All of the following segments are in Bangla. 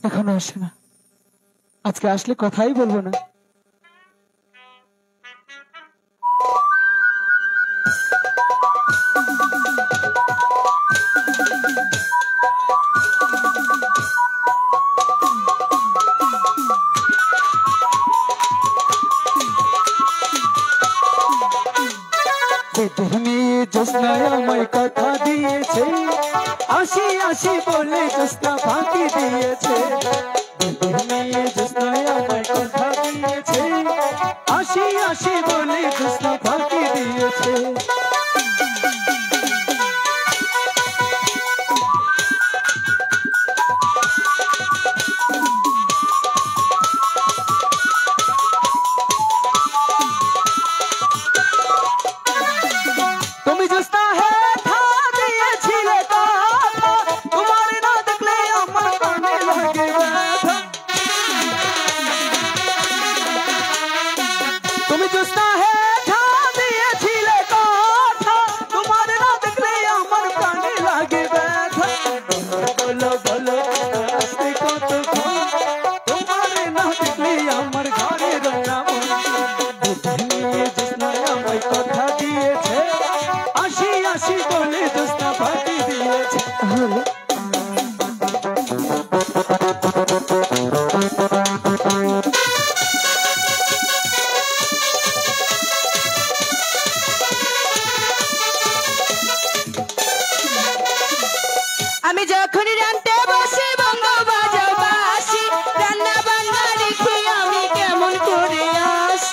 এখনো আসে না। আজকে আসলে কথাই বলবো না। জোৎস্নায় আমায় কথা দিয়েছে, আসি আসি বলে জোৎস্না ফাঁকি দিয়েছে। জোৎস্নায় আমায় কথা দিয়েছে, আসি আসি বলে জোৎস্না ফাঁকি দিয়েছে। তুমি জোৎস্না হে থা দিয়েছিলে কথা, তোমার না দেখলে আমার কানে লাগে ব্যথা। তুমি জোৎস্না হে থা দিয়েছিলে কথা, তোমার না দেখলে আমার কানে লাগে ব্যথা। বলো বলো আসতে কতক্ষণ, তোমার না দেখলে আমার ঘরে রঙা মন। জোৎস্নায় আমায় কথা দিয়েছে, আসি আসি বলে জোৎস্না ফাঁকি দিয়েছে। আমি যখন রান্তে বসে বঙ্গ বাজাও বাসি, রান্না বান্না রেখে আমি কেমন করে আস।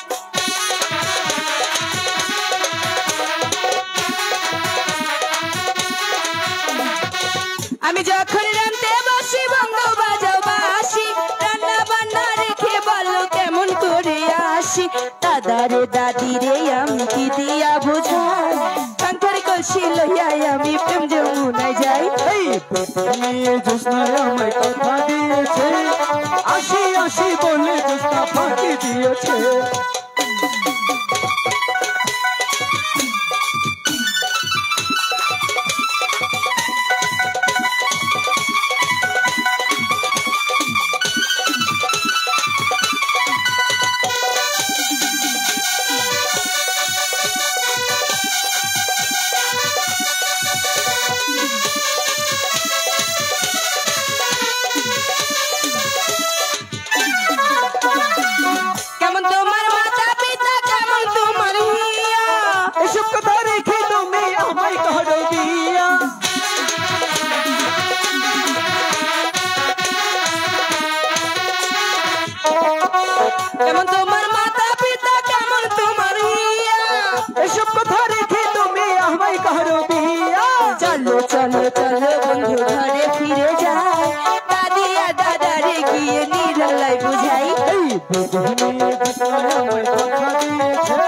আমি যখন রান্তে বসে বঙ্গ বাজাও বাসি, রান্না বান্না রেখে বলো কেমন করে আসি। দাদারে দাদি রে আমি কি দিয়া বুঝাই, কাঙ্কার কলসি লইয়াই আমি প্রেম যমুনায় যাই। জোৎস্নায় আমায় কথা দিয়েছে, আসি আসি বলে জোৎস্না ফাঁকি দিয়েছে। কেমন তোমার মাতা পিতা, কেমন তোমার হিয়া, এসব কথা রেখে তুমি আমায় করো বিয়া। কেমন তোমার মাতা পিতা, কেমন তোমার হিয়া। এসব কথা রেখে তুমি আমায় করো বিয়া। চলো চলো চলো বন্ধু ঘরে ফিরে যাই, দাদি আর দাদারে গিয়ে নিরালাই বুঝাই। জোৎস্নায় আমায় কথা দিয়েছে,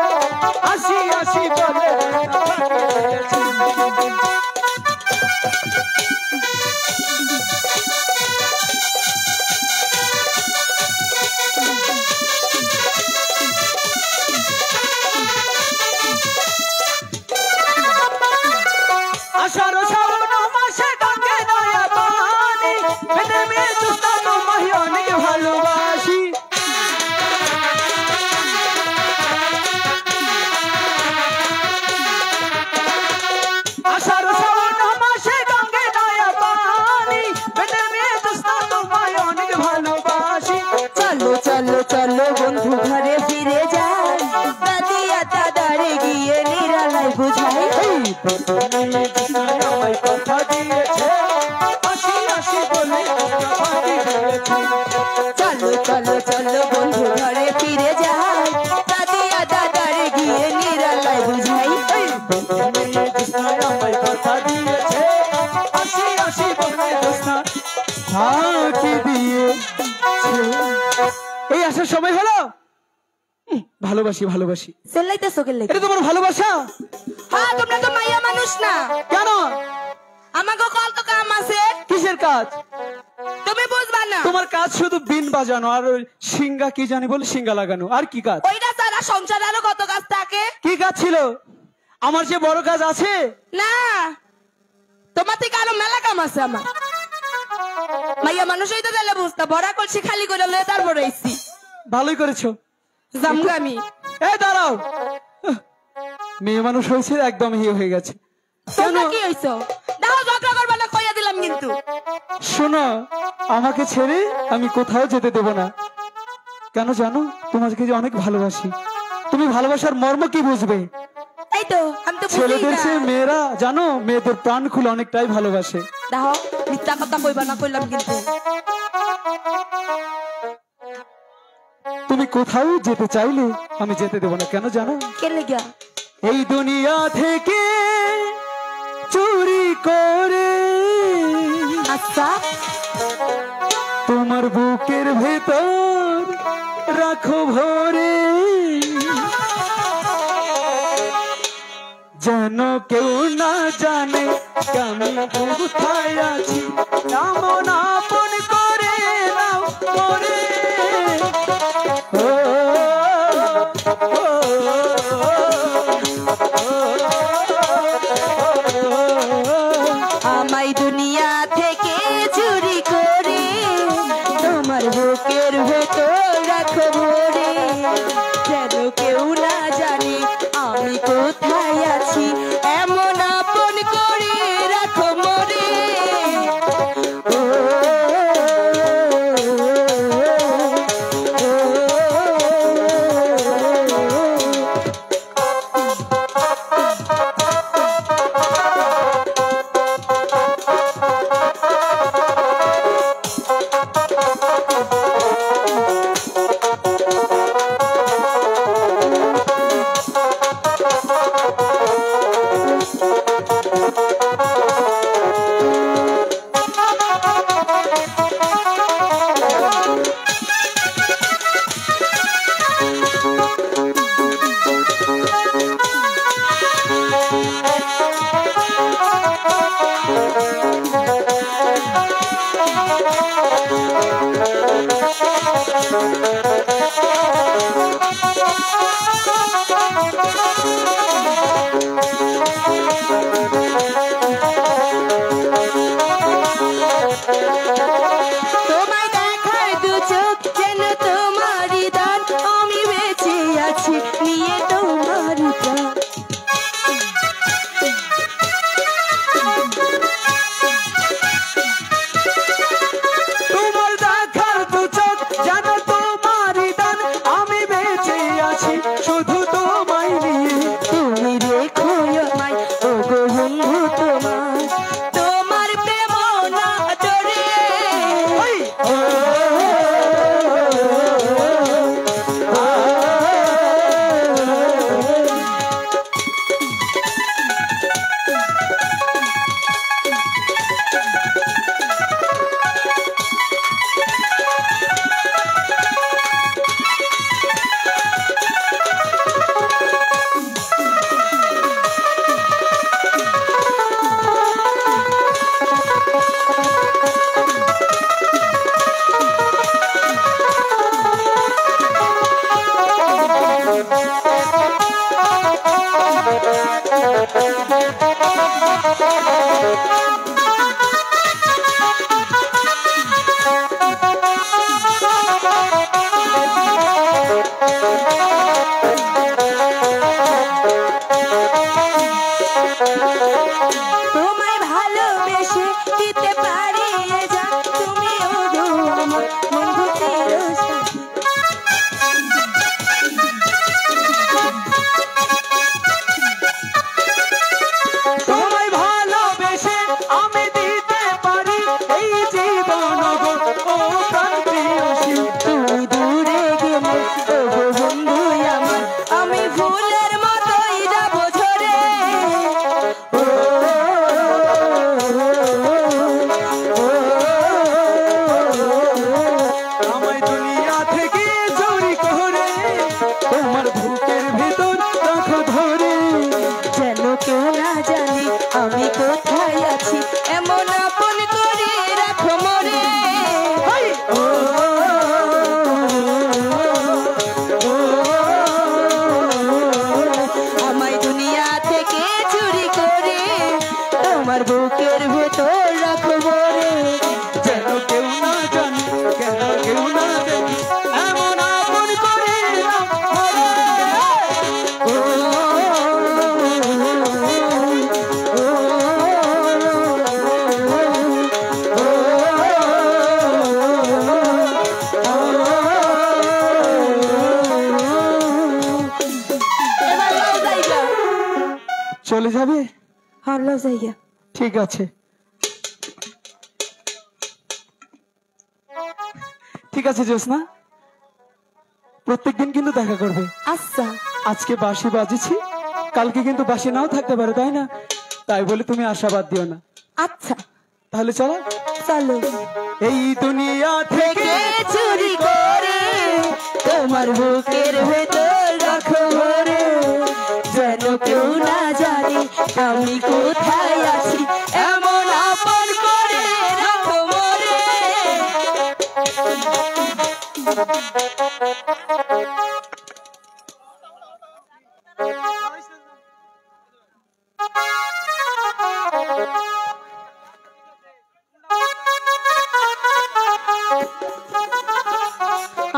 আসি আসি বলে জোৎস্না ফাঁকি দিয়েছে। আষাঢ় শ্রাবণ মাসে গঙ্গে দয়া পানি, পেটে মেয়ে জোৎস্না তোমায় অনেক ভালোবাসি। আষাঢ় শ্রাবণ মাসে গঙ্গে দয়া পানি, পেটে মেয়ে জোৎস্না তোমায় অনেক ভালোবাসি। চলো চলো চলো বন্ধু ঘরে ফিরে যাই, দাদি আর দাদারে গিয়ে নিরালাই বুঝাই। জোৎস্নায় আমায় কথা দিয়েছে, আসি আসি বলে জোৎস্না ফাঁকি দিয়েছে। চলো চলো চলো বন্ধু ঘরে ফিরে যাই, দাদি আর দাদারে গিয়ে নিরালাই বুঝাই। জোৎস্নায় আমায় কথা দিয়েছে, আসি আসি বলে জোৎস্না ফাঁকি দিয়েছে। এই আসার সময় হলো। ভালোবাসি ভালোবাসি, সেলাইতে চোখের লেগে। এটা তোমার ভালোবাসা? হ্যাঁ, তোমরা তো মাইয়া মানুষ না। কেন? আমাকে কল তো কাম আছে। কিসের কাজ? তুমি বুঝবা না। তোমার কাজ শুধু বিন বাজানো আর ওই সিঙ্গা কি জানি বলে সিঙ্গা লাগানো, আর কি কাজ? ওইটা সারা সংসার আরো কত কাজ থাকে। কি কাজ ছিল? আমার যে বড় কাজ আছে না, তোমার থেকে আরো মেলা কাম আছে আমার। মাইয়া মানুষ হইতে দিলে বুঝতা বড়া করছি খালি করে লয়ে তারপর আইছি ভালোই করেছো। জামগা আমি এই দাঁড়াও, মেয়ে মানুষ হয়েছে একদম হিয়ে হয়ে গেছে। কেন তোমরা কি হইছো দাও ঝগড়া করবা না কইয়া দিলাম কিন্তু। শোনো, আমাকে ছেড়ে আমি কোথাও যেতে দেব না। কেন জানো, তোমাকে যে অনেক ভালোবাসি। তুমি ভালোবাসার মর্ম কি বুঝবে? তাই তো আমি তো বুঝি ছেলেদের না। সে মেয়েরা জানো, মেয়েদের প্রাণ খুলে অনেকটাই ভালোবাসে। দাও মিথ্যা কথা কইবা না কইলাম কিন্তু। তুমি কোথাও যেতে চাইলে আমি যেতে দেব না। কেন জানো, কে লেগা? এই দুনিয়া থেকে চুরি করে আচ্ছা তোমার বুকের ভেতর রাখো ভরে, যেন কেউ না জানে আমি কোথায় আছি। এমন আপন করে নাও করে। ও, ও, আমায় দুনিয়া থেকে চুরি করে তোমার বুকের ভেতর রাখো ভরে, যেন কেউ না জানে আমি কোথায় আছি, এমন আপন করে রাখো মরে। তোমায় দেখার দু চোখ যেন তোমারই দান, আমি বেঁচে আছি নিয়ে তোমার প্রাণ। তোমার দেখার দু চোখ যেন তোমারই দান, আমি বেঁচে আছি শুধু তোমায় নিয়ে। তুমি রেখো আমায় ও গো বন্ধু তোমার, তোমার প্রেম না ডরে। ওই, ও, তোমায় ভালোবেসে দিতে পারি এ জান, তুমি ও গো আমার বন্ধু চিরসাথী। তোমায় ভালোবেসে আমি দিতে পারি এই জীবন গো, ও প্রাণ প্রিয়সী। তুমি দূরে গেলে ও গো বন্ধু আমার, চলে যাবে? হারলো জায়গা। ঠিক আছে, ঠিক আছে জ্যোৎস্না, প্রত্যেকদিন কিন্তু দেখা করবে। আচ্ছা আজকে বাঁশি বাজিছি, কালকে কিন্তু বাঁশি নাও থাকতে পারে, তাই না? তাই বলে তুমি আশাবাদ দিও না। আচ্ছা তাহলে চলো। চলো। এই দুনিয়া থেকে চুরি করে তোমার বুকের ভেতর রাখো রে, যেন কেউ না জানে আমি কোথায় আছি, এমন আপন করে রাখো মোরে।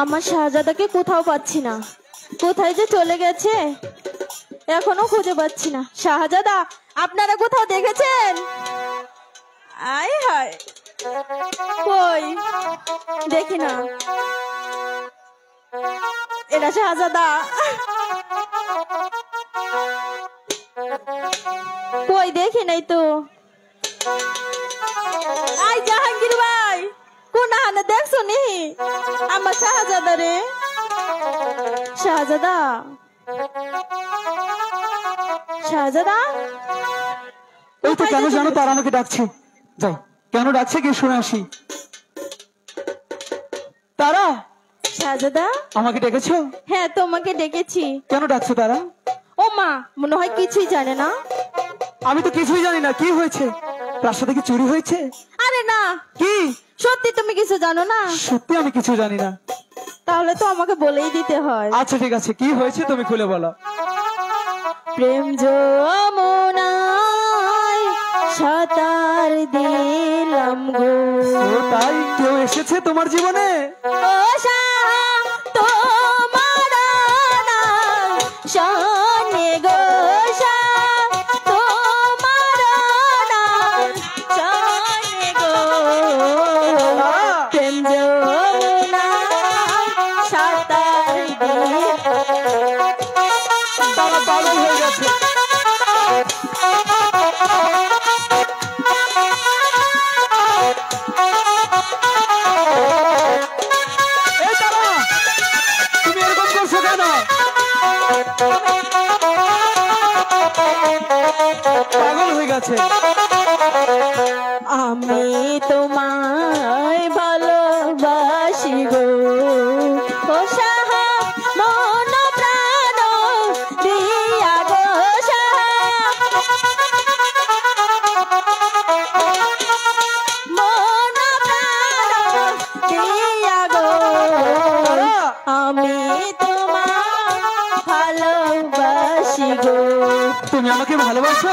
আমার শাহজাদাকে কোথাও পাচ্ছি না, কোথায় যে চলে গেছে এখনো খুঁজে পাচ্ছি না। শাহজাদা আপনারা কোথাও দেখেছেন? আয় হায়, কই দেখি না। এটা শাহজাদা, কই দেখি নাই তো। আই জাহাঙ্গীর ভাই, কোন হানে দেখছো নি আমার শাহজাদা রে? শাহজাদা, শাহজাদা এই তো কেন জানো তারা আমাকে ডাকছে, যাই কেন ডাকছে কি শুনে আসি। তারা, শাহজাদা আমাকে ডেকেছো? হ্যাঁ তোমাকে ডেকেছি। কেন ডাকছো তারা? ও মা, মনে হয় কিছুই জানে না। আমি তো কিছুই জানি না, কি হয়েছে? প্রাসাদে কি চুরি হয়েছে? আরে না, কি সত্যি তুমি কিছু জানো না? সত্যি আমি কিছু জানি না। তাহলে তো আমাকে বলেই দিতে হয়। আচ্ছা ঠিক আছে, কি হয়েছে তুমি খুলে বলো। প্রেম যমুনায় সাঁতার দিলাম গো। ও তাই, কেউ এসেছে তোমার জীবনে? ও শাহ তোমার নাম শোনে গো, শাহ তোমার নাম শোনে গো। প্রেম যমুনায় সাঁতার দিলাম। তারা পাগল হয়ে গেছে। এই তারা, তুমি এরকম করছো কেন? পাগল হয়ে গেছে। আমি তোমায় ভালোবাসি গো, ও সাহা মন প্রাণ দিয়া গো, সাহা মন প্রাণ দিয়া গো। আমি তোমায় ভালোবাসি গো। তুমি আমাকে ভালোবাসো?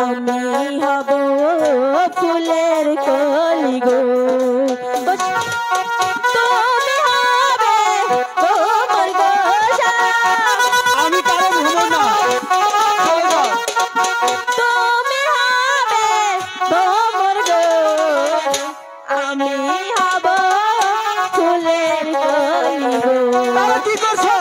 আমি হব ফুলের কলি গো, তুমি হবে তোমার গো, আমি কারো ভুলো না। চলে যাও। তুমি হবে তোমার গো, আমি হব ফুলের কলি গো। তারা কি করছো?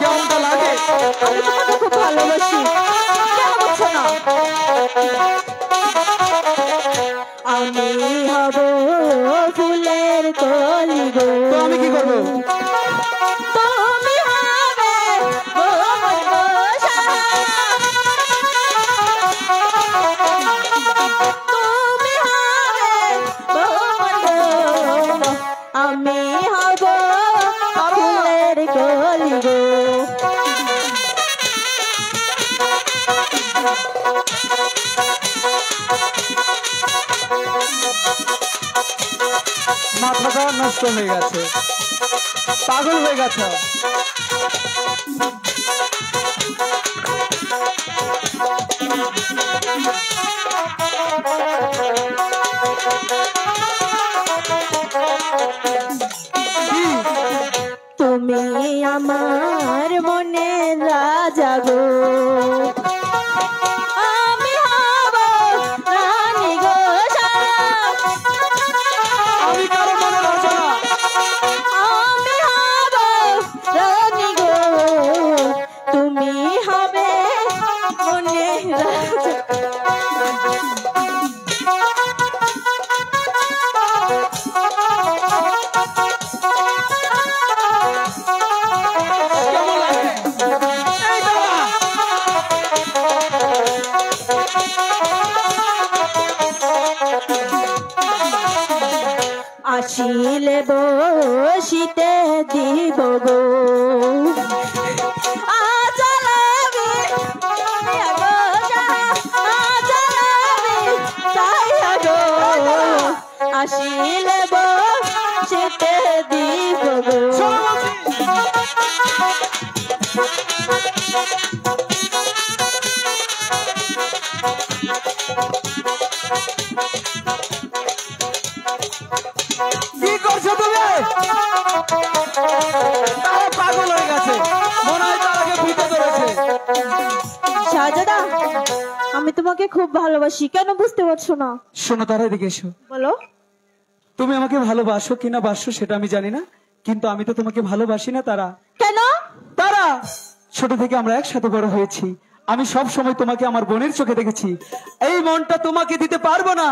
কেমনটা লাগে? আমি তোমাকে খুব ভালোবাসি, কেন বুঝছো না? আমি হব ফুলের কলি গো। তো আমি কি করবো? তুমি হবে আমার গো, তুমি হবে আমার গো, আমি হব ফুলের কলি গো। মাথাটা নষ্ট হয়ে গেছে, পাগল হয়ে গেছে। আসিলে বসিতে দিব গো আজলামি গো আজলামি চাইয়া গো আসিলে বসিতে দিব গো কি করছো তুমি? তারা পাগল হয়ে গেছে, মনে হয় তার আগে ভূতে ধরেছে। শাহজাদা, আমি তোমাকে খুব ভালোবাসি, কেন বুঝতে পারছো না? শোনো তারা, এদিকে এসো। বলো। তুমি আমাকে ভালোবাসো কিনা বাসো সেটা আমি জানি না, কিন্তু আমি তো তোমাকে ভালোবাসি না তারা। কেন? তারা, ছোট থেকে আমরা একসাথে বড় হয়েছি, আমি সব সময় তোমাকে আমার বোনের চোখে দেখেছি। এই মনটা তোমাকে দিতে পারবো না,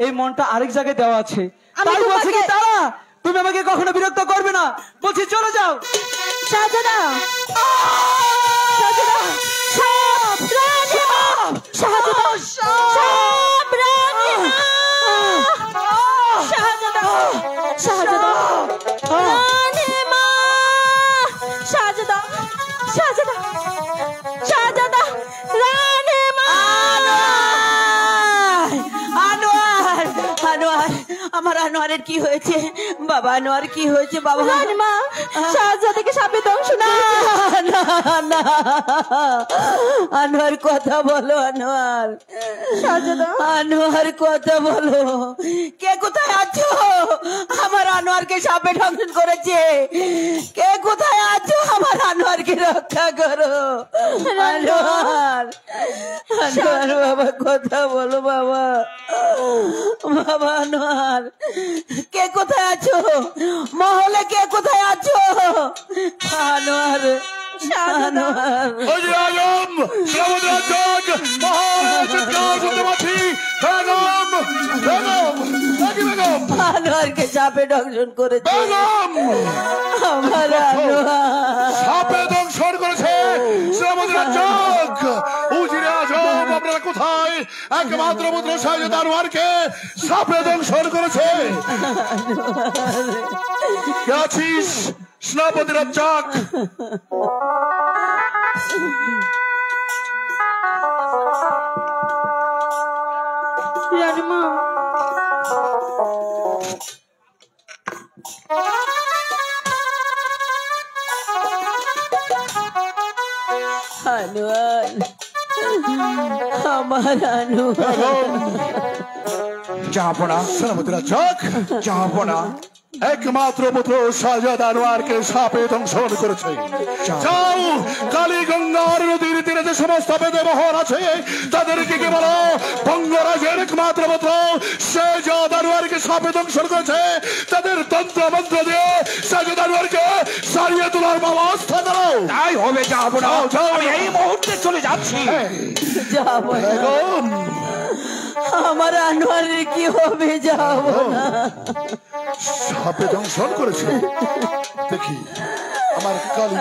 এই মনটা আরেক জায়গায় দেওয়া আছে। তাই বলছি কি তারা, তুমি আমাকে কখনো বিরক্ত করবে না, বলছি চলে যাও। শাহজাদা, শাহজাদা, শাহজাদা, শাহজাদা, শাহজাদা, রানীমা, শাহজাদা, শাহজাদা, শাহজাদা, রানীমা। আনোয়ার, আনোয়ার, আমার আনোয়ারের কি হয়েছে বাবা? আনোয়ার কি হয়েছে বাবা? রানীমা, শাহজাদাকে সাপে দংশন করেছে। না না, আনোয়ার কথা বলো, আনোয়ার, শাহজাদা, আনোয়ার কথা বলো। কে কোথায় আছো? আমার আনোয়ারকে সাপে দংশন করেছে। কে কোথায় আছো? আমার আনোয়ারকে রক্ষা করো। আনোয়ার, আনোয়ার বাবা কথা বলো বাবা, বাবা আনোয়ার, কে কোথায় আছো? মহলে কে কোথায় আছো? আনোয়ার, আনোয়ার, আজম শ্রাবণরাজ মহারাজ কাজমাছি বেগম, বেগম, বেগম, আনোয়ারকে সাপে দংশন করেছে। বেগম আমার আনোয়ার সাপে দংশন করেছে শ্রাবণরাজ। উজিরে আজম আপনারা কোথায়? একমাত্র পুত্র শাহজাদা আনোয়ারকে সাপে দংশন করেছে। কে আছিস সেনাপতি রাজ্জাক? রানীমা, আনোয়ার, আমার আনোয়ার, জাহাপনা সেনাপতি রাজ্জাক, জাহাপনা একমাত্র পুত্র শাহজাদা আনোয়ারকে সাপে দংশন করেছে। যাও, কালীগঙ্গার নদীর তীরে যে সমস্ত বেদমোহর আছে তাদেরকে কি বলো, বঙ্গরাজের একমাত্র পুত্র শাহজাদা আনোয়ারকে সাপে দংশন করেছে। তাদের তন্ত্র মন্ত্র দিয়ে শাহজাদা আনোয়ারকে সারিয়ে তোলার ব্যবস্থা করো। তাই হবে জাহাপনা, যাও, আমি এই মুহূর্তে চলে যাচ্ছি। যাবো না। বেগম, আমার আনোয়ারের কি হবে? যাবো না। সাপে দংশন করেছে। দেখি আমার কালী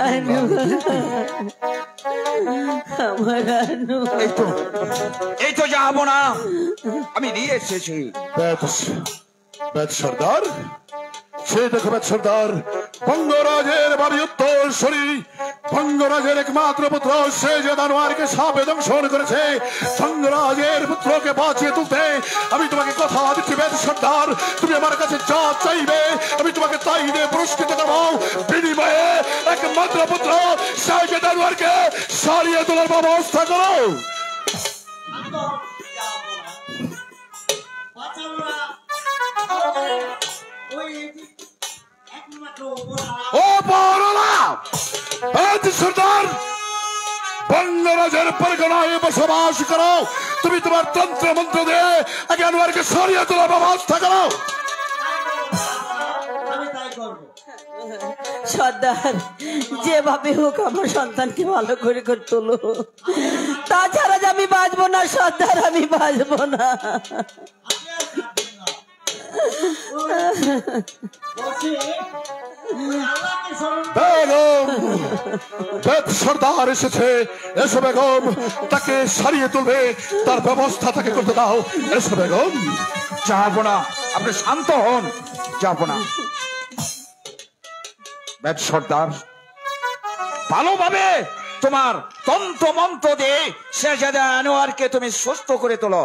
আমার আনোয়ার, এই তো জাহাপনা, আমি নিয়ে এসেছি। বেদ সর্দার, সে দেখো বেদ সর্দার, বঙ্গরাজের বাড়ি উত্তরসূরি, বঙ্গরাজের একমাত্র পুত্র শাহজাদা আনোয়ারকে সাপে দংশন করেছে। বঙ্গরাজের পুত্রকে বাঁচিয়ে তুলতে আমি তোমাকে কথা দিচ্ছি বেদ সর্দার, তুমি আমার কাছে যা চাইবে আমি তোমাকে তাই দিয়ে পুরস্কৃত করবো। বিনিময়ে একমাত্র পুত্র শাহজাদা আনোয়ারকে সারিয়ে তোলার ব্যবস্থা করো। ও বড়লা, সর্দার, বঙ্গরাজের পরগনায় বসবাস করো, তুমি তোমার তন্ত্র মন্ত্র দিয়ে আগে আনোয়ারকে সরিয়ে তোলার ব্যবস্থা করো। সর্দার, যেভাবে হোক আমার সন্তানকে ভালো করে করে তোলো, তাছাড়া যে আমি বাঁচবো না সর্দার, আমি বাঁচবো না। বেগম, বেদ সর্দার এসেছে, এসো বেগম, তাকে সারিয়ে তুলবে তার ব্যবস্থা তাকে করতে দাও। এসো বেগম। জাহাপনা, আপনি শান্ত হন। যাব না। বেদ সর্দার, ভালোভাবে তোমার তন্ত্র মন্ত্র দিয়ে শেহজাদা আনোয়ারকে তুমি সুস্থ করে তোলো।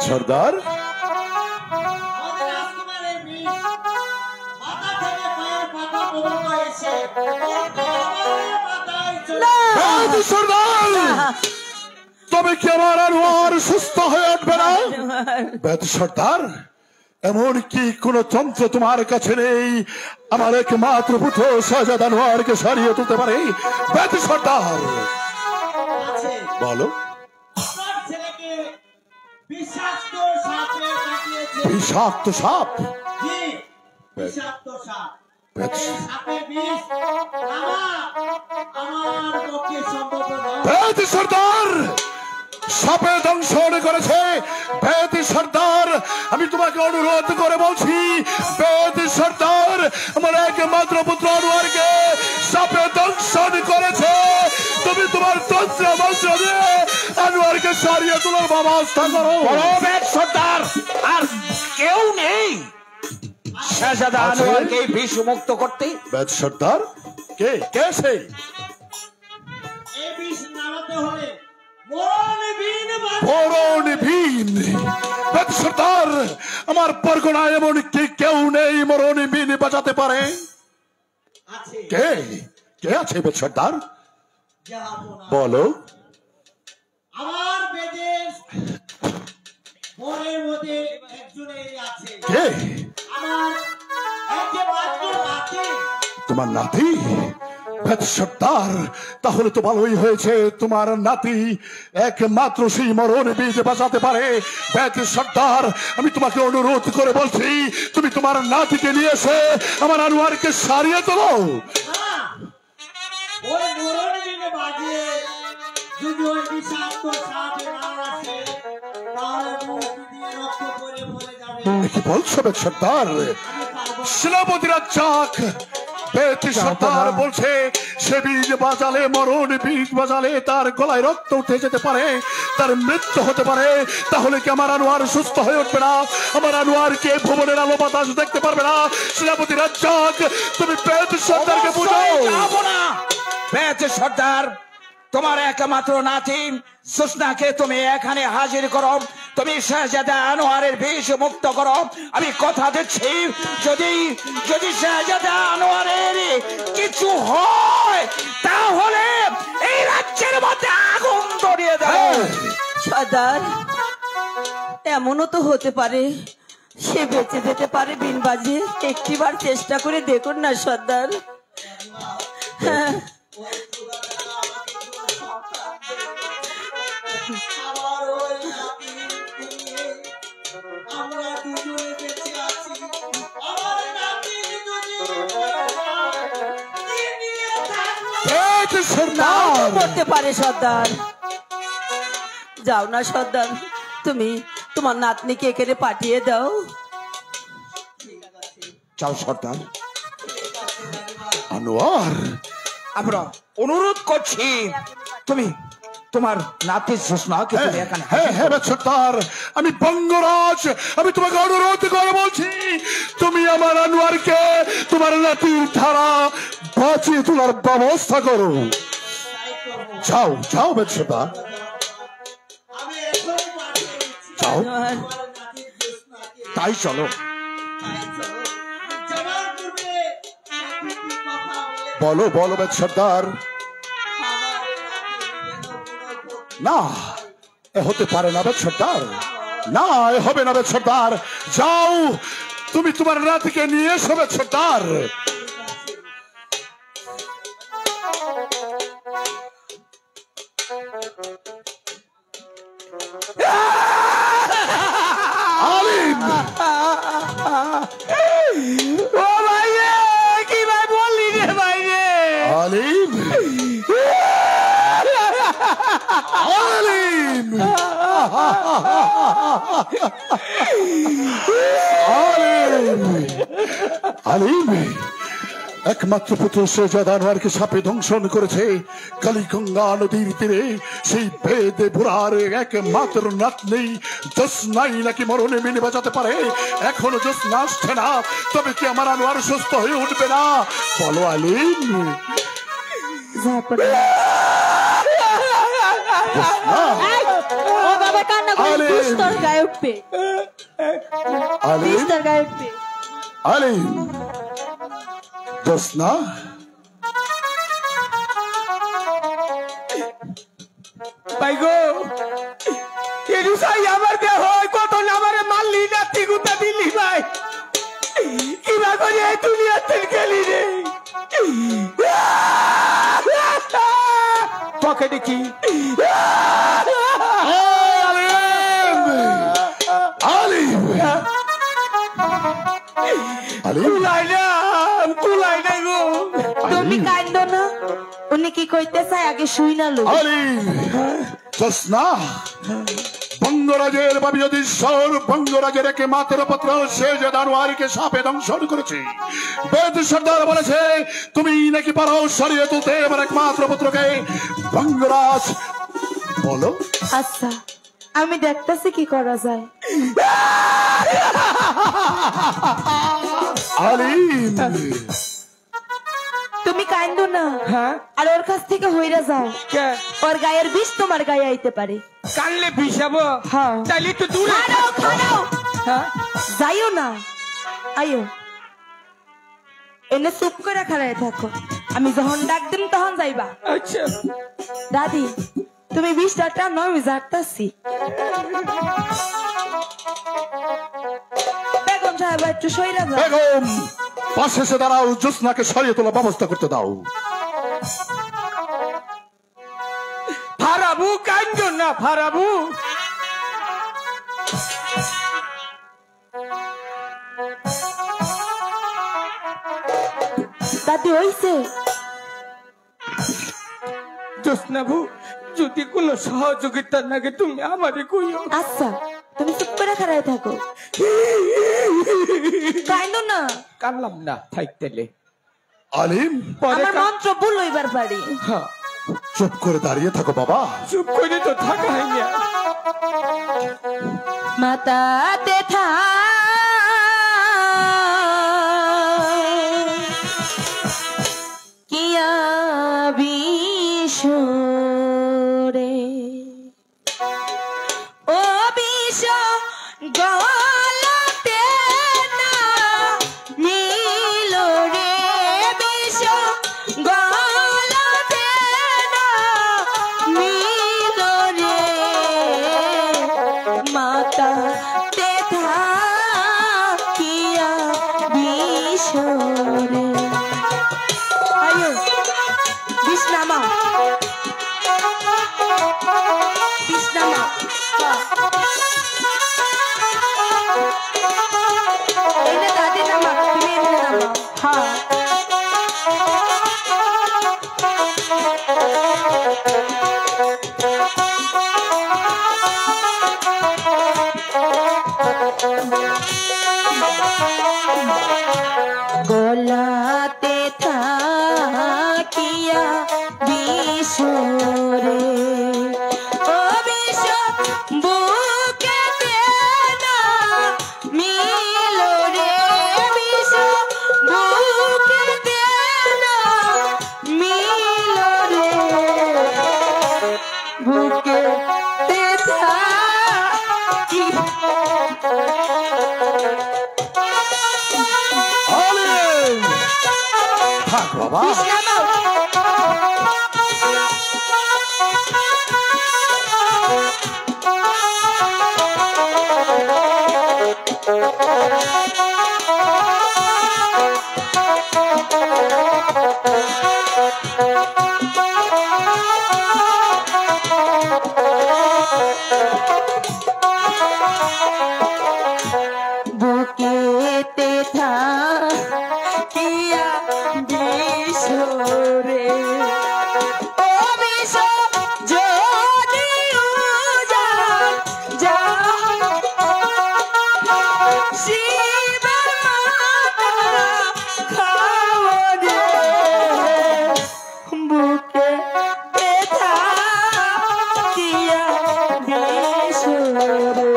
সর্দার, সর্দার, তবে কি আমার আনোয়ার সুস্থ হয়ে উঠবে না? বেদ সর্দার, এমন কি কোন তন্ত্র তোমার কাছে নেই আমার একমাত্র পুত্র শাহজাদা আনোয়ারকে সারিয়ে তুলতে পারে? বেদ সর্দার, বলো। বিষাক্ত সাপ? বেদ সর্দার, সাপে দংশন করেছে। বেদ সর্দার, আমি তোমাকে অনুরোধ করে বলছি, বেদ সর্দার, আমার একমাত্র পুত্র আনোয়ারকে সাপে দংশন করেছে। তুমি তোমার তন্ত্র মন্ত্র দিয়ে আনোয়ারকে সারিয়ে তোলার ব্যবস্থা করো। বেদ সর্দার, আর কেউ নেই শাহজাদা আনোয়ারকে বিষ মুক্ত করতে? বেদ সর্দার, কে কে সেই? বেদ সর্দার, আমার পরগনায় এমন কি কেউ নেই মরণী বিন বাজাতে পারে? কে কে আছে বেদ সর্দার? বলো। আমার বেদের মনের মধ্যে একজনের আছে। কে? আমার একমাত্র নাতি। তোমার নাতি? বেদ সর্দার, তাহলে তো ভালোই হয়েছে, তোমার নাতি একমাত্র সেই মরণ বীজ বাঁচাতে পারে। বেদ সর্দার, আমি তোমাকে অনুরোধ করে বলছি, তুমি তোমার নাতিকে নিয়ে এসে আমার আনোয়ারকে সারিয়ে তোলো। ওই মরণ বীজ বাজিয়ে যদি ওই বিষাক্ত সাপ না আসে, তাহলে মুখ দিয়ে রক্ত করে মরে যাবে। কি বলছো বেদ সর্দার? সেনাপতি রাজ্জাক বেদ সর্দার বলছে, সে বীজ বাজালে, মরণ বীজ বাজালে তার গলায় রক্ত উঠে যেতে পারে, তার মৃত্যু হতে পারে। তাহলে কি আমার আনোয়ার সুস্থ হয়ে উঠবে না? আমার আনোয়ারকে ভুবনের আলো বাতাস দেখতে পারবে না? সেনাপতি রাজ্জাক, তুমি বেদ সর্দারকে বুঝাও। যাব না বেদ সর্দার, তোমার একমাত্র নাতি সুস্নাকে তুমি এখানে হাজির করো, তুমি শাহজাদা আনোয়ারের বিষ মুক্ত করো। আমি কথা দিচ্ছি, যদি যদি শাহজাদা আনোয়ারের কিছু হয়, তাহলে এই রাজ্যের মধ্যে আগুন ধরিয়ে দেবো। সর্দার, এমনও তো হতে পারে সে বেঁচে যেতে পারে বিন বাজে। একটিবার চেষ্টা করে দেখুন না সর্দার। হ্যাঁ, আমার ওই নাতিকে নিয়ে আমরা দুজনে বেঁচে আছি। আমার নাতি যদি নিয়ে থাকবে। বেদ নাও তো করতে পারে সর্দার। যাও না সর্দার, তুমি তোমার নাতনিকে এখানে পাঠিয়ে দাও। যাও সর্দার। আনোয়ার, আমরা অনুরোধ করছি তুমি তোমার নাতি জোসনাকে তুমি এখানে হ্যাঁ হ্যাঁ সর্দার, আমি বঙ্গরাজ, আমি তোমাকে অনুরোধ করে বলছি, তুমি আমার আনোয়ারকে তোমার নাতির ধারা বাঁচিয়ে তোলার ব্যবস্থা করো। যাও যাও সর্দার, আমি এখনই পাঠিয়ে দিচ্ছি। যাও। আনোয়ার, তাই চলো। যাওয়ার পূর্বে একটি কথা বলে বলো বলো সর্দার। আমার এই নাতির যেন কোনো না, এ হতে পারে না সর্দার, না এ হবে না সর্দার। যাও, তুমি তোমার নাতিকে নিয়ে এসো সর্দার। আলিম, ও ভাই রে, কি ভাই বললি রে ভাই রে? আলিম, আলিম, আলিম, আলিম, একমাত্র পুত্র শেহজাদা আনোয়ারকে সাপে দংশন করেছে কালীগঙ্গা নদীর তীরে। সেই বেদে বুড়ার একমাত্র নাতনি জোসনাই নাকি মরণে মিনে বাজাতে পারে। এখনো জোসনা আসছে না, তবে কি আমার আনোয়ার সুস্থ হয়ে উঠবে না? বলো আলিম। জোসনা, ও বাবা কান্না করে আরে। দুস্তর গায়ে উঠবে, আলিম, দুস্তর গায়ে উঠবে। আলিম, জোসনা, ভাই গো, এটু চাই আমার দেহ কত না আমারে মারলি না তিগুতা দিলি ভাই, কিবা করে এই দুনিয়াতে গেলি রে? পকেটে কি? আলিম, আলিম, আলিম, কুলাই না, কুলাই নাই গো। তুমি কান্দো না, উনি কি কইতে চায় আগে শুই না লো। আলিম, জোসনা, বঙ্গরাজের বাবিয়দীশ্বর বঙ্গরাজের একমাত্র পুত্র শেহজাদা আনোয়ারকে সাপে দংশন করেছে। বেদ সর্দার বলেছে তুমি নাকি পারো সরিয়ে তুলতে আমার একমাত্র পুত্রকে। বঙ্গরাজ, বলো। আচ্ছা, আমি দেখতেছি কি করা যায়। আলিম, তুমি কান্দো না, হ্যাঁ, আর ওর কাছ থেকে হইরা যাও। কে ওর গায়ের বিষ তোমার গায়ে আইতে পারে। কানলে বিষাবো? হ্যাঁ। তাইলে তো দূরে খাড়াও, খাড়াও। হ্যাঁ, যাইও না, আইও। এনে চুপ করে খাড়ায় থাকো, আমি যখন ডাক দিম তখন যাইবা। আচ্ছা। দাদি, তুমি বিষটা টানো, আমি জাগতাছি। বেগম সাহেব একটু সইরা যাও। বেগম, পাশে এসে দাঁড়াও, জোসনাকে সরিয়ে তোলার ব্যবস্থা করতে দাও। ফারাবু কান্দো না, ফারাবু। দাদি হইছে? জোসনাবু, যদি কোনো সহযোগিতা লাগে তুমি আমারে কইও। আচ্ছা, তুমি চুপ করে খাড়ায় থাকো, কান্দো না। কানলাম না, থাকতেলে আলিম, পরে আমার মন্ত্র ভুল হইবার পারি। হ্যাঁ, চুপ করে দাঁড়িয়ে থাকো বাবা। চুপ করে তো থাকা হয়নি। মাতাতে থা কিয়া বিশরে ও বিষ গলতে না নীল রে, বিষ গলতে না নীল রে, মাতা তেথা কিয়া বিশরে। আয়ো বিষ নামাও, বিষ নামাও। এনে দাদি নামা, তুমি এনে নামাও। হ্যাঁ, বাবা বুকেতে থাকিয়া বিশরে ও বিষ যদি উজাড় যায় শিবের মাতা খাও রে বুকেতে থাকিয়া বিশরে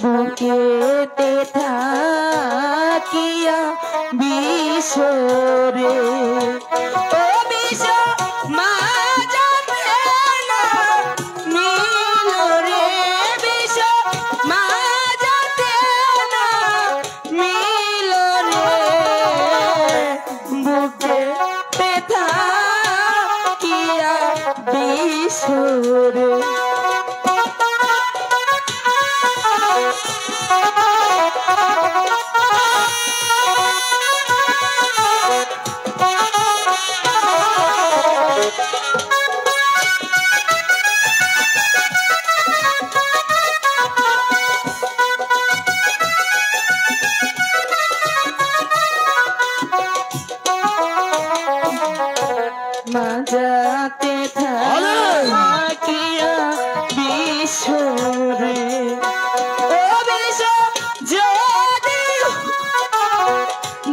বুকেতে থাকিয়া বিশরে ও বিষ মা যাবে না মিলরে বিষ মা যাবে না মিলরে বুকেতে থাকিয়া বিশরে মাঝাতে থাকিয়া বিশরে ও বিষ যদি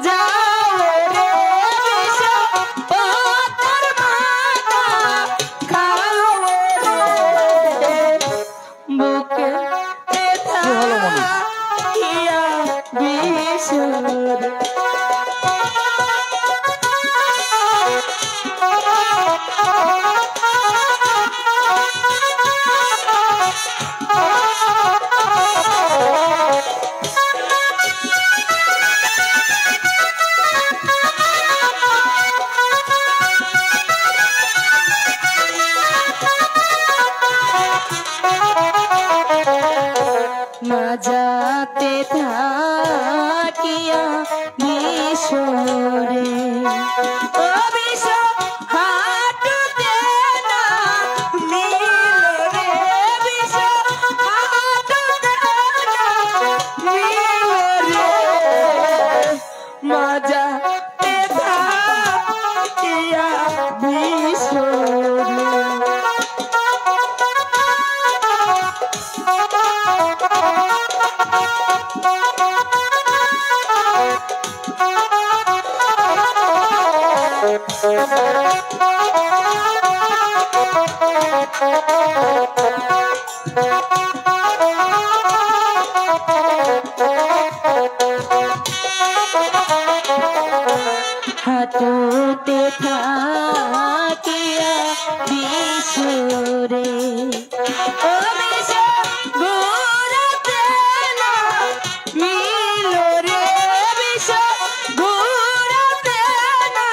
যাও রে বিষ পাতার মাতা খাও রে বুকে থাকিয়া বিশরে মাঝাতে থাকিয়া বিশরে ও বিষ হাঁটুতে না মিলরে বিষ হাঁটুতে না মিলরে মাঝাতে থাকিয়া বিশরে হাঁটুতে থাকিয়া বিশরে ও বিষ ঘুরাতে না মিলরে বিষ ঘুরাতে না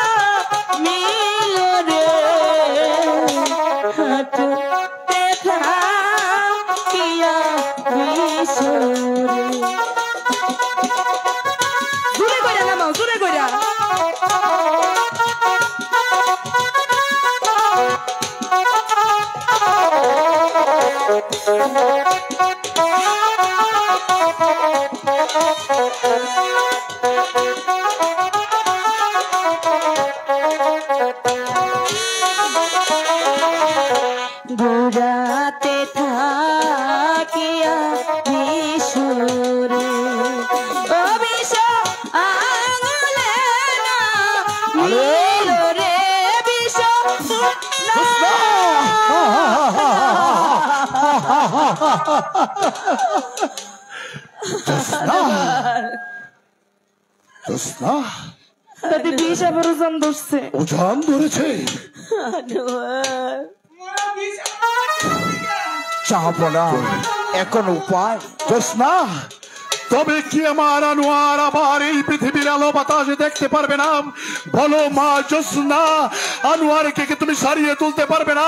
মিলরে হাঁটুতে থাকিয়া বিশরে জোরে কইরা নামাও জোরে কইরা ঘুরাতে থাকিয়া বিশরে ও বিষ আঙুলে না মিলরে বিষ না জোৎস্না দাদি বিষ আবার ওজন ধরছে। ওজন ধরেছে? আনোয়ার চাপো না, এখন উপায়। জোৎস্না, তবে কি আমার আনোয়ার আবার এই পৃথিবীর আলো বাতাসে দেখতে পারবে না? বলো মা জোৎস্না, আনোয়ারকে কি তুমি সারিয়ে তুলতে পারবে না?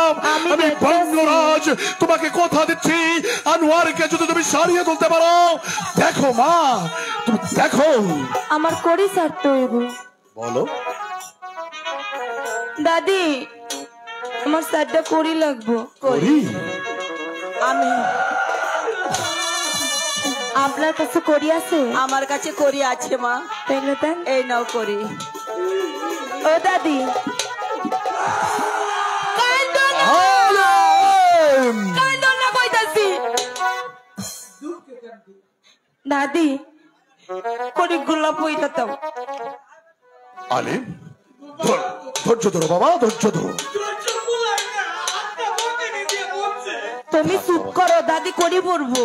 আমি ভঙ্গরাজ তোমাকে কথা দিচ্ছি, আনোয়ারকে যদি তুমি সারিয়ে তুলতে পারো, দেখো মা, তুমি দেখো। আমার করি ছাড়তে হইব। বলো। দাদি আমার সাইডটা করি লাগবো। করি? আমি আপনার কাছে করি আছে? আমার কাছে করি আছে মা। তাইলে দেন। এই নাও করি। ও দাদি কান্দো না কইতাছি। দাদি করি গোলাপ হইতা দাও। আলিম, ধৈর্য ধরো বাবা, ধৈর্য ধরো। তুমি চুপ করো, দাদি করি পড়বো।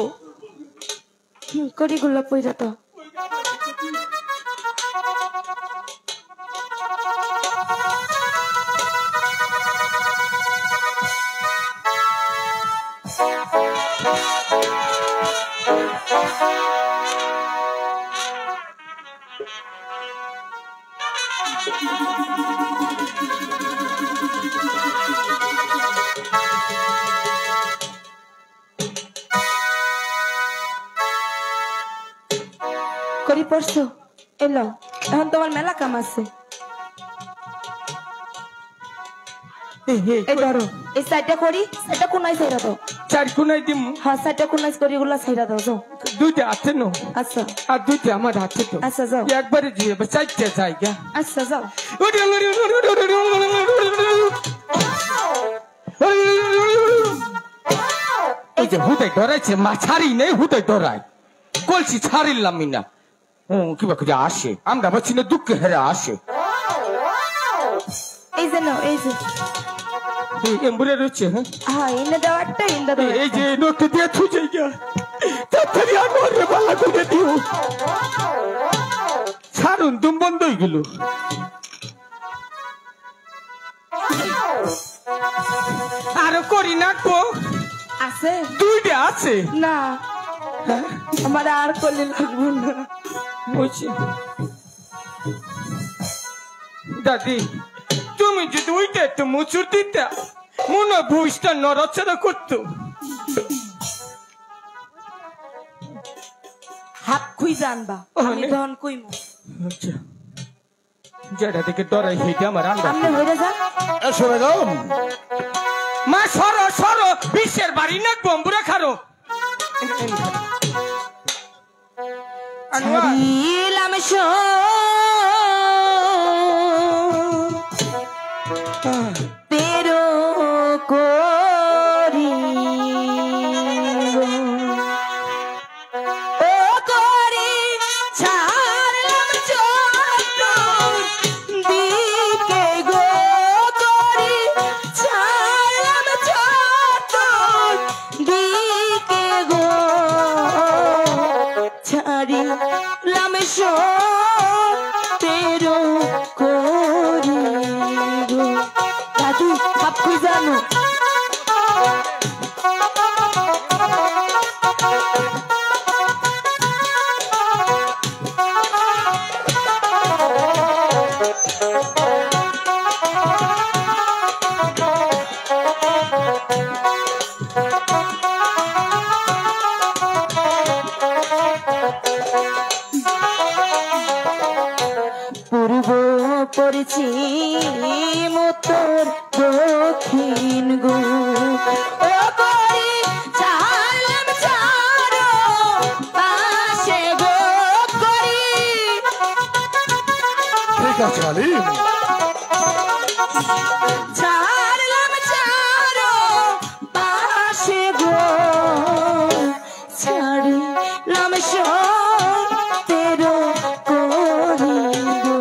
করি গোলাপ হইতা দাও। করি পড়ছো? এলো, এখন তোমার মেলা কাম আছে। এই ধরো, এই সাইডটা করি, সাইডটা কোনায় সাইডা দাও। চার কোনায় দিম, হ্যাঁ সাইডটা কোনায় করি গুলা সাইডা দাও। যাও। দুইটা হাতে নো, আচ্ছা আর দুইটা আমার হাতে তো। আচ্ছা যাও। একবারে দিয়ে চারটে জায়গা। আচ্ছা যাও। এই যে হুদাই ডরাইছে, মা ছাড়ি নেই, হুদাই ডরাই কলছি ছাড়িলাম না। ও কিবা করে আসে, আমরা বলছি না দুঃখে হেরে আসে। এই যে নাও, এই যে এম্বুরে রয়েছে। হ্যাঁ হ্যাঁ ইন্দা দাও একটা, ইন্দা দাও। এই যে নোটটা দিয়ে থু জায়গা তাড়াতাড়ি আমার পাল্লা করে দিও। ছাড়ুন, তুম বন্ধ হয়ে গেল। আরো করি না গো, আছে দুইটা আছে। না আমার আর করলে লাগবো না। বুঝছি দাদি, তুমি যদি ওইটা একটু মুচুর দিতা, মনে ভুইসটা নড়াচড়া করতো। হাত খুই জানবা, আমি ওখানে? তখন কইমু। আচ্ছা, যেটা থেকে ডরাই হেঁটে আমার আন্ডা। আপনি হইরে যান। এসো বেগম। মা সরো সরো, বিশ্বের বাড়ি না বম্বুরা খারো। ছাড়িলাম তেরো করি ও করি ছাড়লাম দিকে গো করি ছাড়লাম দিকে গো ছাড়িলাম তেরো করি গো। দাদু সব কি জানো? পূর্ব পশ্চিম উত্তর দক্ষিণ গো ও করি ছাড়লাম চারো পাশে গো করি। ঠিক আছে আলিম, ছাড়লাম চারো পাশে গো ছাড়লাম তেরো করি গো।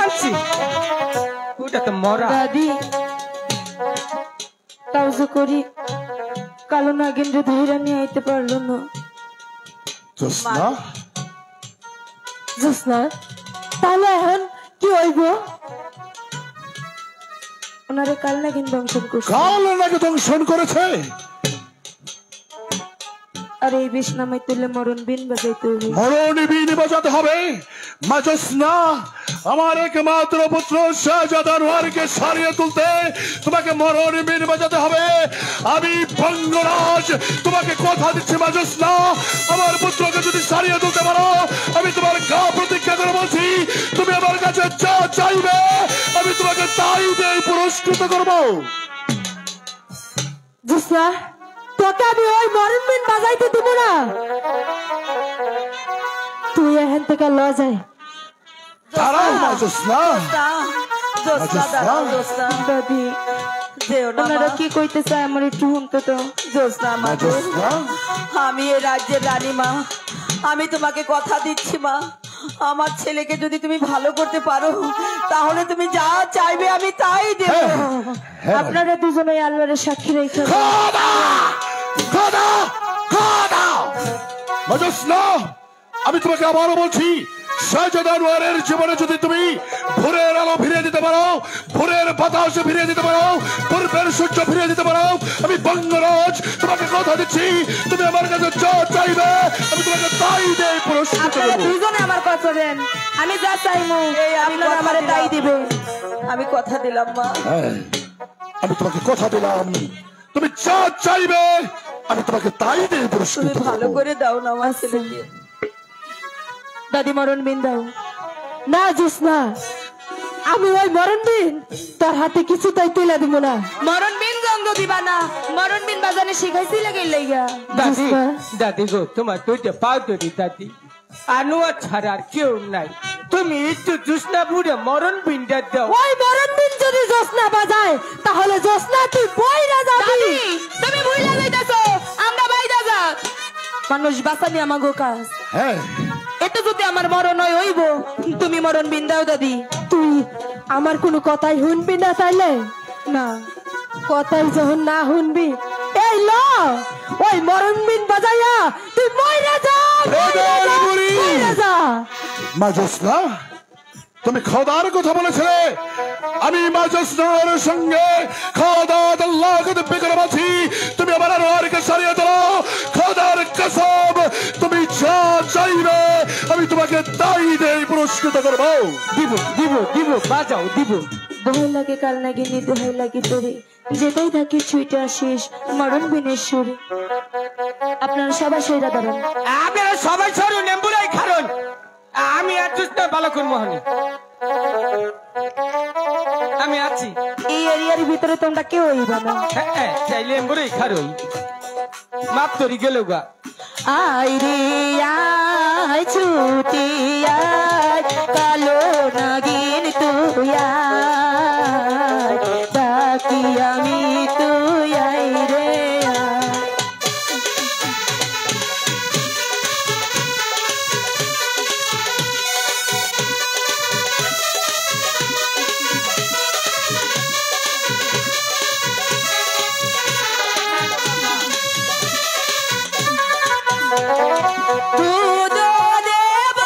আনছি ওটা তো মরা দাদি তাও করি কালো নাগেন্দ্র ধৈর্য নিয়ে আইতে পারলো না। জোসনা জোসনা তাহলে এখন কি হইব? ওনারে কাল নাগিন দংশন করছে কাল নাকি দংশন করেছে? আর এই বিষ নামাই তুলে মরণ বিন বাজাইতে হইবে। মরণ বিন বাজাতে হবে। মা জোসনা আমার একমাত্র পুত্র শাহজাদা আনোয়ারকে সারিয়ে তুলতে তোমাকে মরণ বিন বাজাতে হবে। আমি বঙ্গরাজ তোমাকে কথা দিচ্ছি মা জোসনা, আমার পুত্রকে যদি সারিয়ে তুলতে পারো আমি তোমার গা প্রতিজ্ঞা করে বলছি তুমি আমার কাছে যা চাইবে আমি তোমাকে তাই দিয়ে পুরস্কৃত করবো। জোসনা তোকে আমি ওই মরণ বিন বাজাইতে দিব না। তুই এখান থেকে ল যায়। দাঁড়াও মা জোসনা। জোসনা দাঁড়াও জোসনা। দাদি যেও না ওনারা মা। কি কইতে চায় আমার একটু শুনতে তো। জোসনা মা, জোসনা আমি এই রাজ্যের রানী মা, আমি তোমাকে কথা দিচ্ছি মা, আমার ছেলেকে যদি তুমি ভালো করতে পারো তাহলে তুমি যা চাইবে আমি তাই দেব। হ্যাঁ আপনারা দুজনে আল্লাহরের সাক্ষী রেখে খোদা খোদা খোদা মা জোসনা আমি তোমাকে আবারও বলছি শাহজাদা আনোয়ারের জীবনে যদি তুমি ভোরের আলো ফিরিয়ে দিতে পারো, ভোরের বাতাস ফিরিয়ে দিতে পারো, পূর্বের সূর্য ফিরিয়ে দিতে পারো, আমি বঙ্গরাজ তোমাকে কথা দিচ্ছি তুমি আমার কাছে যা চাইবে আমি তোমাকে তাই দিয়ে পুরস্কৃত আপনারা করবো। দুজনে আমার কথা দেন, আমি যা চাইমু আমি আপনারা কথা আমারে তাই দিলাম। দিবে। আমি কথা দিলাম মা। হ্যাঁ, আমি তোমাকে কথা দিলাম তুমি যা চাইবে আমি তোমাকে তাই দিয়ে তুমি পুরস্কৃত ভালো করবো। করে দাও না আমার ছেলেকে। দাদি মরণ বিন দাও না। জোসনা আমি ওই মরণ বিন তোর হাতে কিছু তাই তুলে দিব না। মরণ বিন গঙ্গ দিবা না, মরণ বিন বাজানে শিখাইছি লাগে লাইগা। দাদি দাদি গো তোমার দুইটা পাও ধরি দাদি, আনোয়ার ছাড়া আর কেউ নাই, তুমি একটু জোসনা বুড়ে মরণ বিনটা দাও। ওই মরণ বিন যদি জোসনা বাজায় তাহলে জোসনা তুই বইরা যাবি। তুমি ভুইলা যাইতাছো আমরা বাইরা যা। মানুষ বাঁচানি আমাগো কাজ, হ্যাঁ এটা যদি আমার মরণ হয় হইব তুমি মরণ বিন দাও দাদি। তুই আমার কোনো কথাই শুনবি না তাইলে না, কথাই যখন না শুনবি এই ল ওই মরণ বিন বাজাইয়া তুই মইরা যা, মইরা যা। মা জোসনা তুমি খোদার কথা বলেছিলে, আমি মা জোসনার সঙ্গে খোদাত আল্লাহকে দিব্যি করে বলছি তুমি আমার আনোয়ারকে সারিয়ে দাও। খোদার কসম তুমি যা চাইবে আমি তোমাকে তাই দিয়ে পুরস্কৃত করবো। দিব দিব দিব বাজাও দিব। দোহাই লাগে কাল নাগিনি, দোহাই লাগে তোরে, যেটাই থাকি ছুইটা আসিস মরণ বিনের সুরে। আপনারা সবাই সইরা দাঁড়ান। আপনারা সবাই সরুন, এম্বুলাই খারুন, আমি আর জোসনা ভালো করবো হানি। আমি আছি। এই এরিয়ার ভিতরে তোমরা কেউ হইবা না। হ্যাঁ চাইলে এম্বুলাই খারুই মাপ তরি গেল গা। আয় রে আয় ছুটি আয় কালো নাগিন তুই আয়, ডাকি আমি তুই আয় রে আয়। দুধ দেব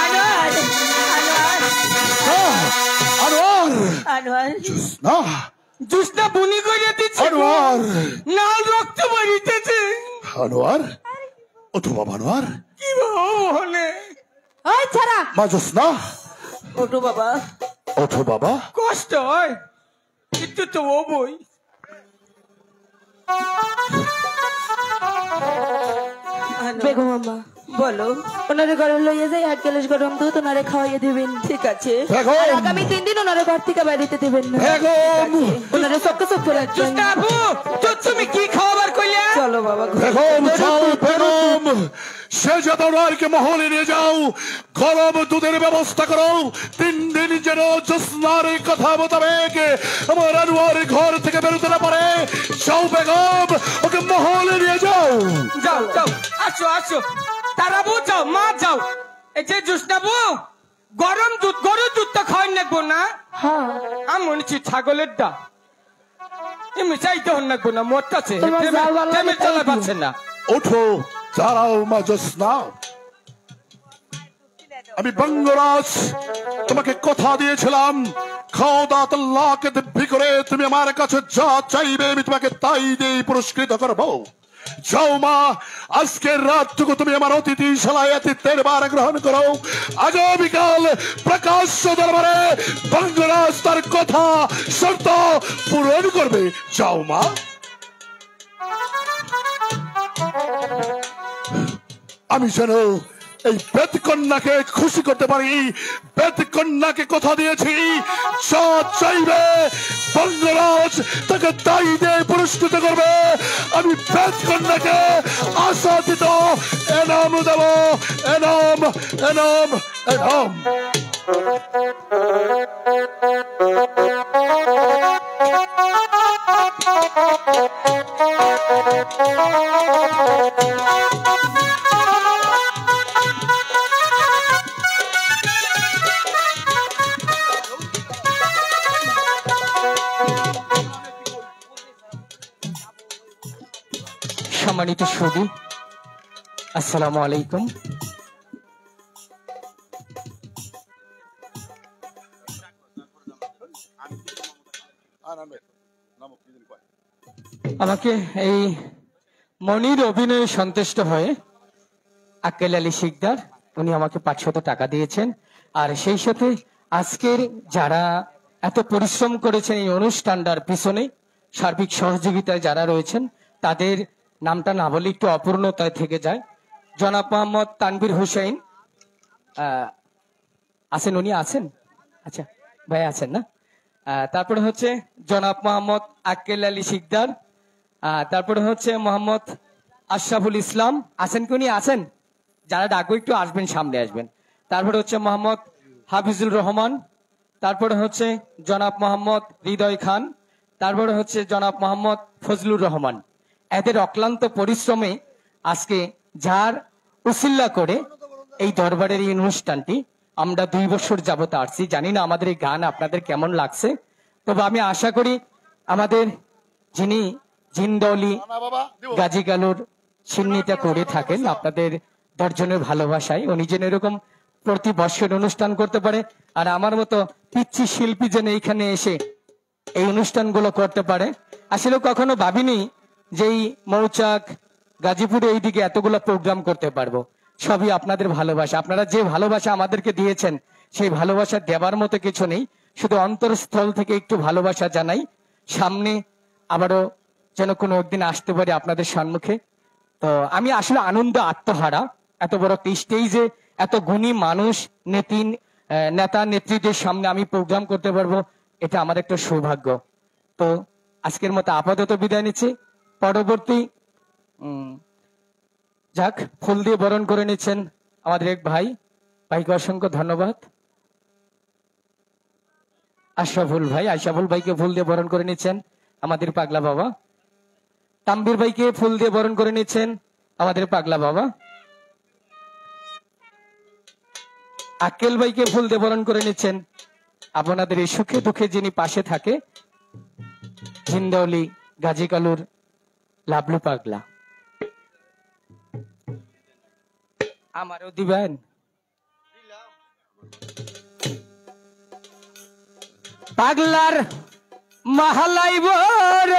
আনোয়ার, আনোয়ার, আনোয়ার আনোয়ার, না জুসটা বুনি করে দিচ্ছে আনোয়ার লাল রক্ত বেরিতেছে আনোয়ার ওঠো বাবা আনোয়ার কি হলে ওই ছাড়া মা জোসনা ওঠো বাবা। ওঠো বাবা কষ্ট হয় কিন্তু তো ও বই আনোয়ার, বেগম আম্মা বলো। ওনারে ঘরে লইয়ে যাই 1 গ্লাস গরম দুধ ওনারে খাওয়াইয়ে দিবেন। ঠিক আছে আর বেগম আগামী 3 দিন ওনারে ঘর থেকে বাইরেতে দিবেন না। বেগম ওনারে চক্কে চক্কে রাখবেন। জুসটা আপু তো তুমি কি খাওয়াবার কইলে চলো বাবা ঘরে। বেগম যাও বেগম সে আনোয়ারকে মহলে নিয়ে যাও গরম দুধের ব্যবস্থা করো 3 দিন যেন জোসনার এই কথা মোতাবেক আমার আনোয়ার ঘর থেকে বেরোতে না পারে যাও বেগম ওকে মহলে নিয়ে যাও যাও যাও আসো আসো তারা বউ যাও মা যাও এই যে জুসটা বউ গরম দুধ গরুর দুধ তো খাওয়াই নাকবো না হ্যাঁ আমি মনে হচ্ছে ছাগলের দা এমনি চাইতে হন নাকবো না মোটকাছে তোমার যা ভালো লাগে প্রেমে তাই চালা দিও। পাচ্ছে না ওঠো দাঁড়াও মা জোসনা আমি বঙ্গরাজ তোমাকে কথা দিয়েছিলাম খোদাত আল্লাহকে দিব্যি করে তুমি আমার কাছে যা চাইবে আমি তোমাকে তাই দিয়ে পুরস্কৃত করবো যাও মা আজকের রাতটুকু তুমি আমার অতিথিশালায় আতিথ্যের বার গ্রহণ করো আগামীকাল প্রকাশ্য দরবারে বঙ্গরাজ তার কথা শর্ত পূরণ করবে যাও মা আমি যেন এই বেদ কন্যাকে খুশি করতে পারি বেদ কন্যাকে কথা দিয়েছি যা চাইবে বঙ্গরাজ তাকে তাই দিয়ে পুরস্কৃত করবে আমি বেদ কন্যাকে আশাতীত এনাম দেব এনাম এনাম এনাম সম্মানিত সুধী আসসালামু আলাইকুম আমাকে এই মনির অভিনয়ে সন্তুষ্ট হয়ে আক্কেল আলী শিকদার উনি আমাকে 500 টাকা দিয়েছেন আর সেই সাথে আজকের যারা এত পরিশ্রম করেছেন এই অনুষ্ঠানটার পিছনে সার্বিক সহযোগিতায় যারা রয়েছেন তাদের নামটা না বলে একটু অপূর্ণতায় থেকে যায় জনাব মোহাম্মদ তানভীর হোসেন আছেন উনি আছেন আচ্ছা ভাই আছেন না তারপরে হচ্ছে জনাব মোহাম্মদ আক্কেল আলী শিকদার তারপরে হচ্ছে মোহাম্মদ আশরাফুল ইসলাম আছেন কি উনি আছেন যারা ডাকবো একটু আসবেন সামনে আসবেন তারপরে হচ্ছে মোহাম্মদ হাফিজুল রহমান তারপরে হচ্ছে জনাব মোহাম্মদ হৃদয় খান তারপরে হচ্ছে জনাব মোহাম্মদ ফজলুর রহমান এদের অক্লান্ত পরিশ্রমে আজকে যার উসিল্লা করে এই দরবারের এই অনুষ্ঠানটি আমরা 2 বছর যাবত আসছি জানি না আমাদের এই গান আপনাদের কেমন লাগছে তবে আমি আশা করি আমাদের যিনি জিন্দৌলি গাজী গালুর সিন্নিটা করে থাকেন আপনাদের দর্জনের ভালোবাসায় উনি যেন এরকম প্রতি বছর অনুষ্ঠান করতে পারে আর আমার মতো পিচ্ছি শিল্পী যেন এইখানে এসে এই অনুষ্ঠানগুলো করতে পারে আসলে কখনো ভাবিনি যে এই মৌচাক গাজীপুরে এইদিকে এতগুলো প্রোগ্রাম করতে পারবো সবই আপনাদের ভালোবাসা আপনারা যে ভালোবাসা আমাদেরকে দিয়েছেন সেই ভালোবাসা দেবার মতো কিছু নেই শুধু অন্তরস্থল থেকে একটু ভালোবাসা জানাই সামনে আবারও যেন কোনো একদিন আসতে পারে আপনাদের সম্মুখে তো আমি আসলে আনন্দ আত্মহারা এত বড় স্টেজে এত গুণী মানুষ নেতা নেত্রীদের সামনে আমি প্রোগ্রাম করতে পারবো এটা আমার একটা সৌভাগ্য তো আজকের মতো আপাতত বিদায় নিচ্ছি পরবর্তী যাক, ফুল দিয়ে বরণ করে নিচ্ছেন আমাদের এক ভাই। ভাইকে অসংখ্য ধন্যবাদ। আশরাফুল ভাইকে ফুল দিয়ে বরণ করে নিচ্ছেন আমাদের পাগলা বাবা। তাম্বির ভাইকে ফুল দিয়ে বরণ করে নিচ্ছেন আমাদের পাগলা বাবা। আক্কেল ভাইকে ফুল দিয়ে বরণ করে নিচ্ছেন আপনাদের এই সুখে দুঃখে যিনি পাশে থাকে, জিন্দাউলি গাজী কালুর লাভলু পাগলা। আমারও দিবেন? পাগলার মাহালাই বড়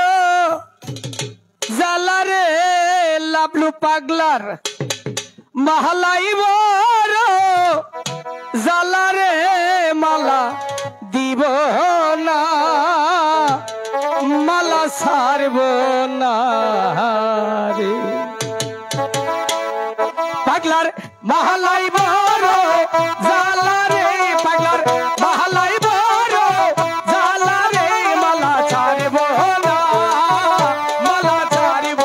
জালারে, লাভলু পাগলার মাহালাই বড় জালারে, মালা দিব না, মালা ছাড়ব না রে। পাগলার মাহালাই বড় জালারে, পাগলার মাহালাই বড় জালারে, মালা ছাড়ব না, মালা ছাড়ব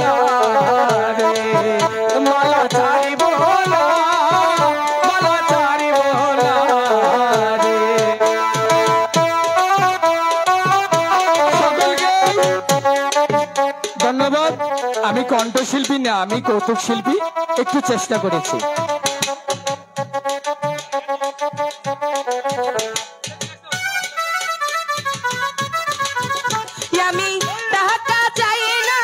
না রে, মালা ছাড়ব না, মালা ছাড়ব না রে। সকলকে ধন্যবাদ। আমি কণ্ঠশিল্পী না, আমি কৌতুক শিল্পী, একটু চেষ্টা করেছি। আমি টাকা চাই না,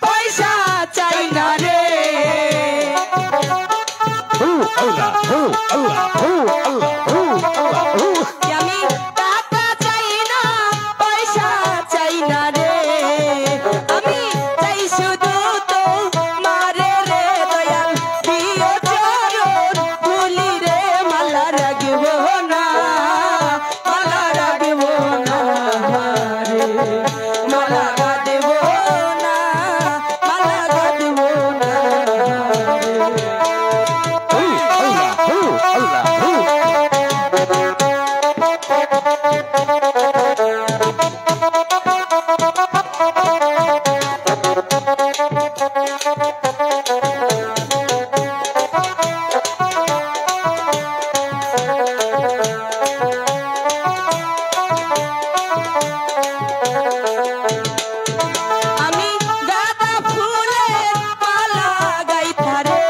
পয়সা চাই না রে। আমি টাকা চাই না, পয়সা চাই না রে। আমি চাই শুধু তো মারে রে দয়াল, প্রিয় চরণ ভুলি রে, মালা রাখব না, মালা রাখব না রে, মালা গাঁথব না, মালা গাঁথব না রে। আমি গাঁদা ফুলের মালা গাইতা রে।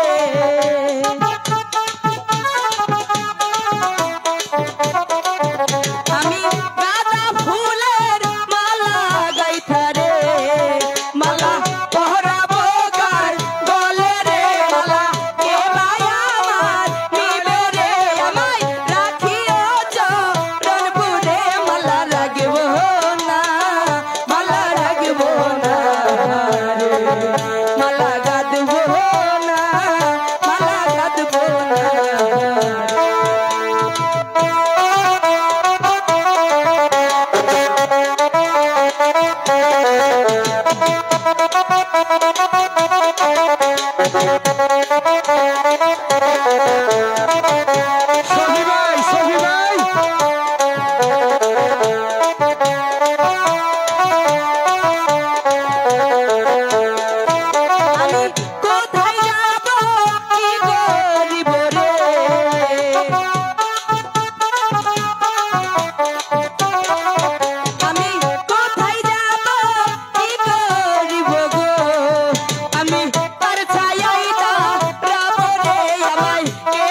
আমি গাঁদা ফুলের মালা গাইতা রে, মালা পহরাবো কার গলে রে, মালা কে ভাই আমার নিবে রে, আমায় রাখিও চরণপুরে, মালা রাখব না, মালা রাখব না রে, মালা গাঁথব না, মালা গাঁথব না রে। সফি ভাই আমি কোথায় যাব কি করিব রে, আমি কোথায় যাব কি করিব গো, আমি তার ছায়াইটা রাব রে, আমায় কে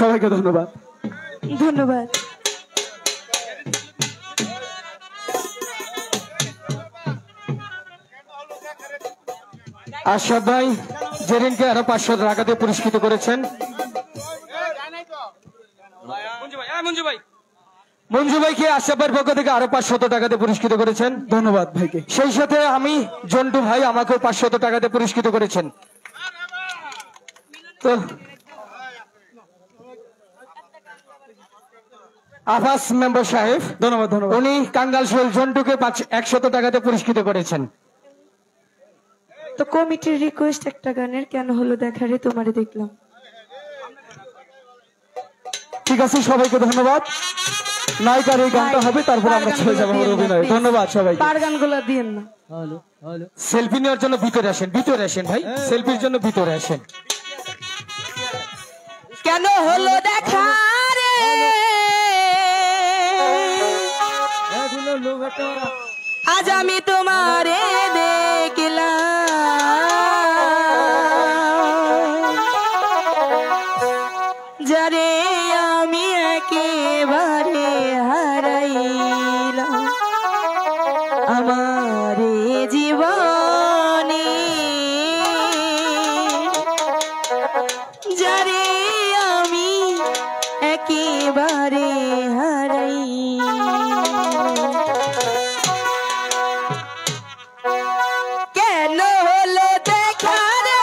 সবাইকে ধন্যবাদ। ধন্যবাদ। আশরাফ ভাই জেরিনকে আরো 500 টাকাতে পুরস্কৃত করেছেন। মঞ্জু ভাইকে আশরাফ ভাইয়ের পক্ষ থেকে আরো 500 টাকাতে পুরস্কৃত করেছেন। ধন্যবাদ ভাইকে। সেই সাথে আমি জন্টু ভাই আমাকেও 500 টাকাতে পুরস্কৃত করেছেন। তো আফাস মেম্বার সাহেব, ধন্যবাদ ধন্যবাদ। উনি কাঙ্গাল সোহেল জন্টুকে 100 টাকাতে পুরস্কৃত করেছেন। তো কমিটির রিকোয়েস্ট একটা গানের কেন হলো দেখারে তোমারে দেখলাম। ঠিক আছে, সবাইকে ধন্যবাদ। নায়িকার এই গানটা হবে, তারপর আমরা চলে যাবো আমার অভিনয়। ধন্যবাদ সবাইকে। পার গানগুলো দিয়েন না। সেলফি নেওয়ার জন্য ভিতরে আসেন, ভিতরে আসেন ভাই, সেলফির জন্য ভিতরে আসেন। কেন হলো দেখা রে আজ আমি তোমারে দেখলাম, যারে আমি একেবারে হারাইলাম আমার জীবনে, যারে আমি একেবারে হারাই। কেন হলো দেখা রে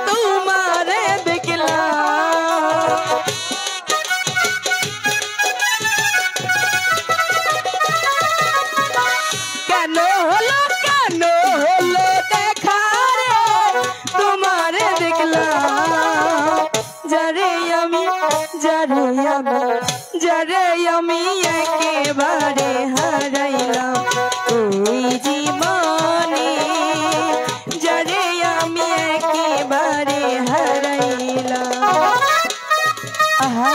তোমারে দেখলাম, কেন হলো দেখা রে তোমারে দেখলাম, যারে আমি একেবারে হারাইলাম এই জীবনে, যারে আমি একেবারে হারাইলাম। আহা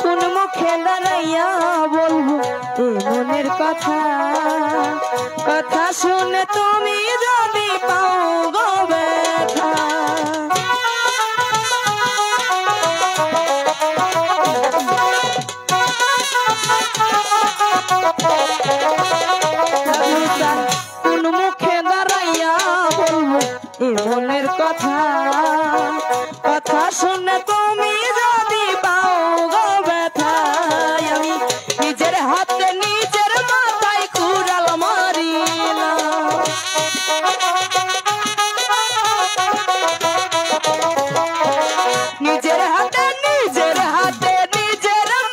কোন মুখে দাঁড়াইয়া বলবো এ মনের কথা, কথা শুনে তুমি যদি পাও গো ব্যথা, কোন মুখে দাঁড়াইয়া বলবো এ মনের কথা, কথা শুনে তুমি যদি পাও গো ব্যথা, আমি নিজের হাতে নিজের মাথায় কুড়াল মারিলাম, নিজের হাতে নিজের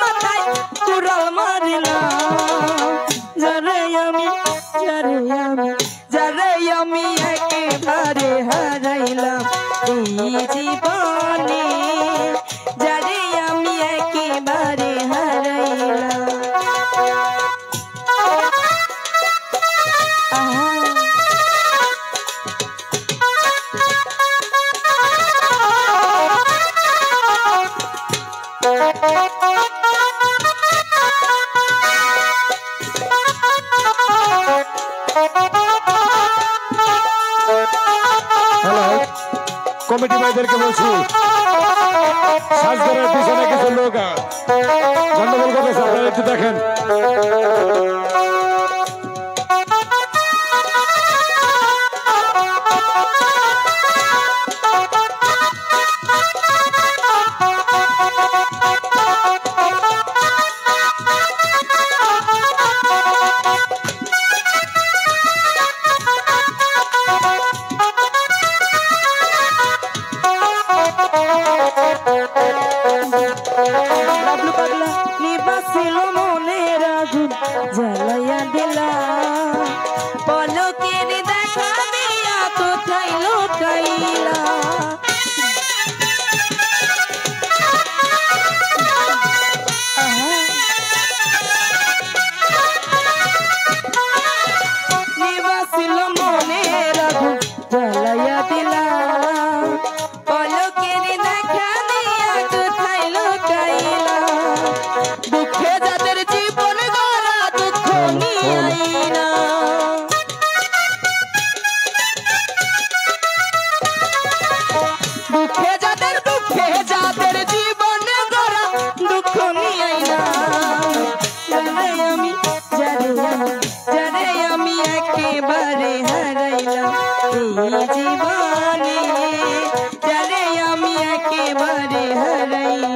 মাথায় কুড়াল মারিলাম, যারে আমি একেবারে হারাইলাম এই জীবনে, যারে আমি একেবারে হারাইলাম। আহা হ্যালো, কমিটি ভাইদেরকে বলছি, সাজগরের পিছনে কিছু লোক গন্ডগোল করতেছে, আপনারা একটু দেখেন। বাবলু পাগলা নিবাসিল মনের আগুন জ্বালাইয়া দিলা, পলকের দেখা দিয়া কোথায় লুকাইলা, নিবাসিল মনের আগুন জ্বালাইয়া দিলা, পলকের দেখা দুঃখে যাদের জীবনে গড়া দুঃখ নিয়ে আইলাম যারে আমি একেবারে হারাইলাম এই জীবনে যারে আমি একেবারে হারাইলাম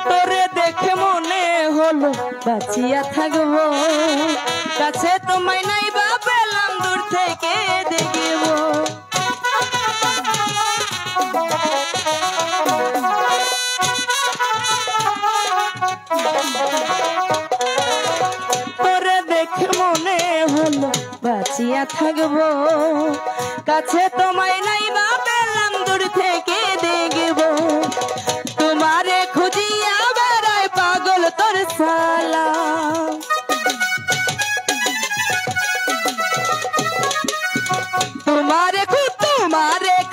তোরে দেখে মনে হলো বাঁচিয়া থাকবো কাছে তোমায় নাই বা পেলাম দূর থেকে দেখব তোরে দেখে মনে হলো বাঁচিয়া থাকবো কাছে তোমায় নাই বা পেলাম দূর থেকে দেখব তোমারে খুঁজিয়া বেড়ায় পাগল তোর সালা তোমারে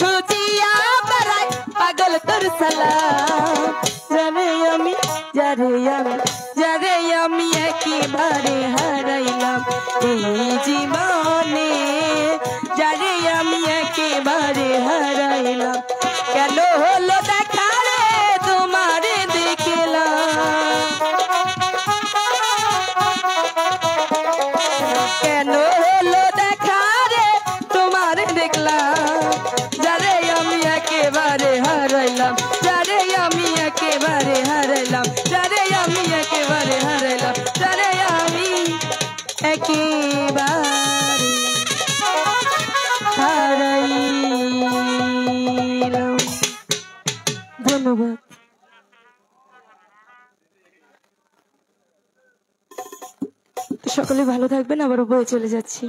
খুঁজিয়া বেড়ায় পাগল তোর সালা যারে আমি একেবারে হারাইলাম এই জীবনে যারে আমি একেবারে হারাইলাম কেন হলো দেখা রে তোমারে দেখলাম কেন হলো দেখা রে তোমারে দেখলাম যারে আমি একেবারে হারাইলাম যারে আমি একেবারে হারাইলাম যারে আমি একেবারে হারাইলাম যারে আমি একেবারে হারাইলাম ধন্যবাদ সকলে ভালো থাকবেন আবার বয়ে চলে যাচ্ছি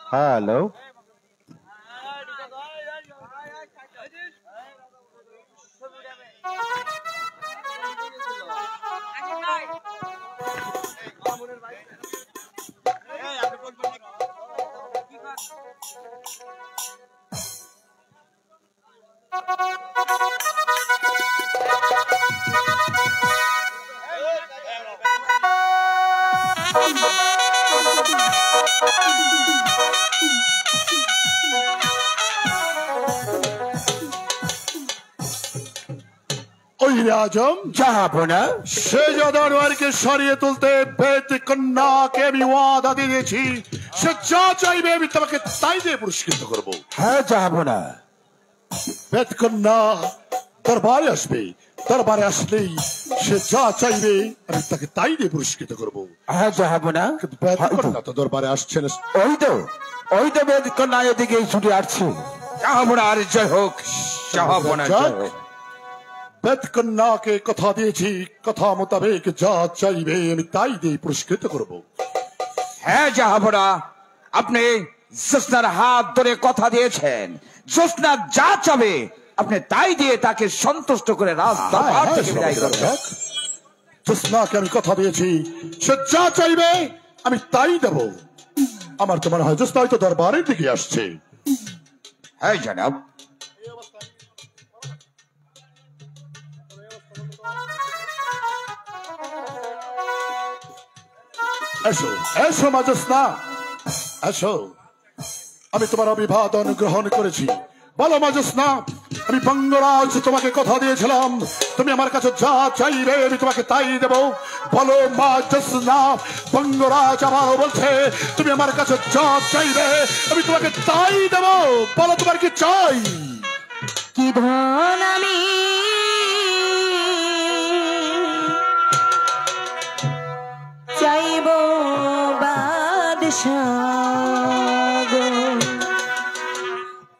হ্যালো আজম জাহাপনা শেজাদানওয়ারকে সরিয়ে তুলতে বেদ কন্যাকে আমি ওয়াদা দিয়েছি সে যা চাইবে আমি তোমাকে তাই দিয়ে পুরস্কৃত করব হ্যাঁ জাহাপনা বেদ কন্যা দরবারে আসবে দরবারে আসলেই সে যা চাইবে আমি তাকে তাই দিয়ে পুরস্কৃত করব হ্যাঁ জাহাপনা কিন্তু বেদ কন্যা তো দরবারে আসছে না ওই তো বেদ কন্যা এদিকে ছুটে আসছে জাহাপনা আর জয় হোক জাহাপনা জয় হোক বেদ কন্যাকে কথা দিয়েছি কথা মোতাবেক যা চাইবে আমি তাই দিয়ে পুরস্কৃত করব হ্যাঁ জাহাপনা আপনি জ্যোৎস্নার হাত ধরে কথা দিয়েছেন জ্যোৎস্না যা চাবে আপনি তাই দিয়ে তাকে সন্তুষ্ট করে রাজদরবার থেকে বিদায় করবেন জ্যোৎস্নাকে আমি কথা দিয়েছি সে যা চাইবে আমি তাই দেব আমার তো মনে হয় জ্যোৎস্না হয়তো দরবারের দিকে আসছে হ্যাঁ জনাব এসো এসো মা জ্যোৎস্না এসো আমি তোমার অভিবাদন গ্রহণ করেছি বলো মা জ্যোৎস্না আমি বঙ্গরাজ তোমাকে কথা দিয়েছিলাম তুমি আমার কাছে যা চাইবে আমি তোমাকে তাই দেব বলো মা জ্যোৎস্না বঙ্গরাজ আবার বলছে তুমি আমার কাছে যা চাইবে আমি তোমাকে তাই দেব বলো তোমার কি চাই কি ধন আমি চাইব বাদশাহ গো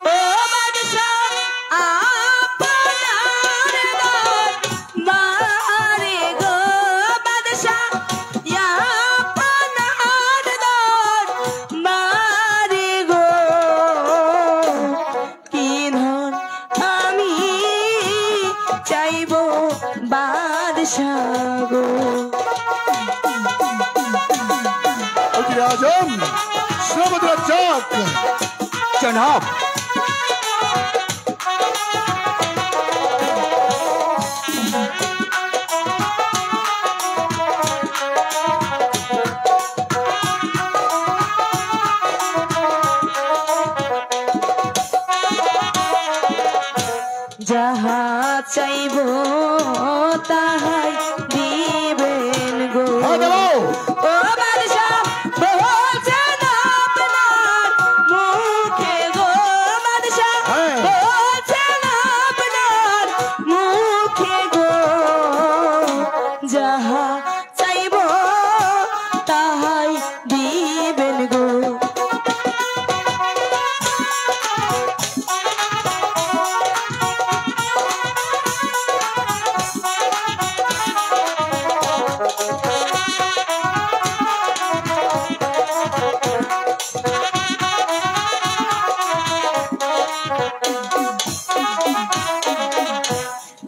ও বাদশাহ আপনার দরবারে গো বাদশাহ আপনার দরবারে গো কি ধন আমি চাইবো বাদশাহ গো वज़ीर आज़म श्रीमद रज्जाक जनाब যাহা চাইবো তাহাই দিবেন গো هذا ও বাদশাহ বলছেন আপনার মুখে গো বাদশাহ বলছেন আপনার মুখে গো যাহা চাইবো তাহাই দিবেন গো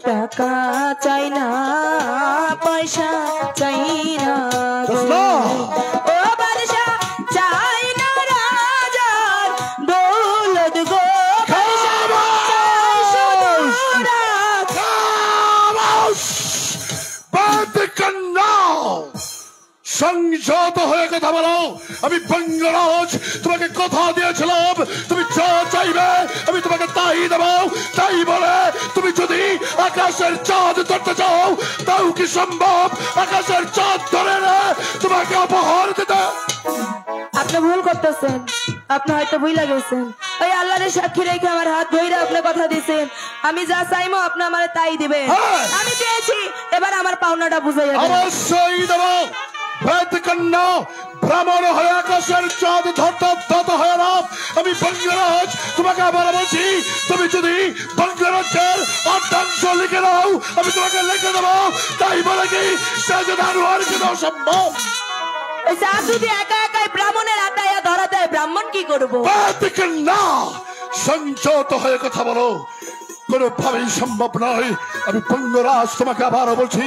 টাকা চাই না পয়সা চাই না গো। ও বাদশাহ চাই না রাজার দৌলত গো বাদশাহ চাই শুধু রাজ। বাদ করনা সংযত হয়ে কথা বলো আমি বঙ্গরাজ তোমাকে কথা দিয়েছিলাম তুমি যা চাইবে আমি তোমাকে তাই দেবো তাই বলে তুমি যদি আকাশের চাঁদ ধরতে চাও তাও কি সম্ভব আকাশের চাঁদ ধরে না তোমাকে অপহার দিতে আপনি ভুল করতেছেন আপনি হয়তো ভুল গেছেন ওই আল্লাহর সাক্ষী রেখে আমার হাত ধরে আপনি কথা দিয়েছেন আমি যা চাইবো আপনি আমার তাই দিবেন হ্যাঁ। আমি চেয়েছি এবার আমার পাওনাটা বুঝাইয়া দেন অবশ্যই দেবো ভেদ কন্যা ভ্রমণ হয়ে আকাশের চাঁদ ধরতে হয় না আমি বঙ্গরাজ তোমাকে আবার বলছি তুমি যদি বঙ্গরাজ্যের অর্ধাংশ লিখে দাও আমি তোমাকে লিখে দেবো তাই বলে কি শাহজাদা আনোয়ারকে দাও সম্ভব ওই চাঁদ যদি একা একাই ব্রাহ্মণের আটাইয়া ধরা দেয় ব্রাহ্মণ কি করবো ভেদ কন্যা সংযত হয়ে কথা বলো কোনোভাবেই সম্ভব নয় আমি বঙ্গরাজ তোমাকে আবারও বলছি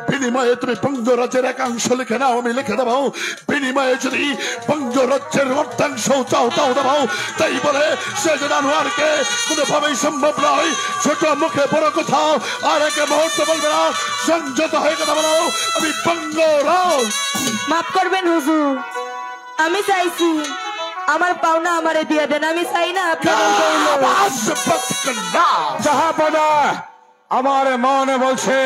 বিনিময়ে তুমি বঙ্গরাজ্যের একাংশ লিখে নাও আমি লিখে দেবো বিনিময়ে যদি বঙ্গরাজ্যের অর্ধাংশ চাও তাও দেবো তাই বলে শাহজাদা আনোয়ারকে কোনোভাবেই সম্ভব নয় ছোট মুখে বড় কথা আর একে মুহূর্তে বলবে না সংযত হয়ে কথা বলো আমি বঙ্গরাজ মাফ করবেন হুজুর আমি চাইছি আমার পাওনা আমারে দিয়ে দেন আমি চাই না জাহাপনা আমার মনে বলছে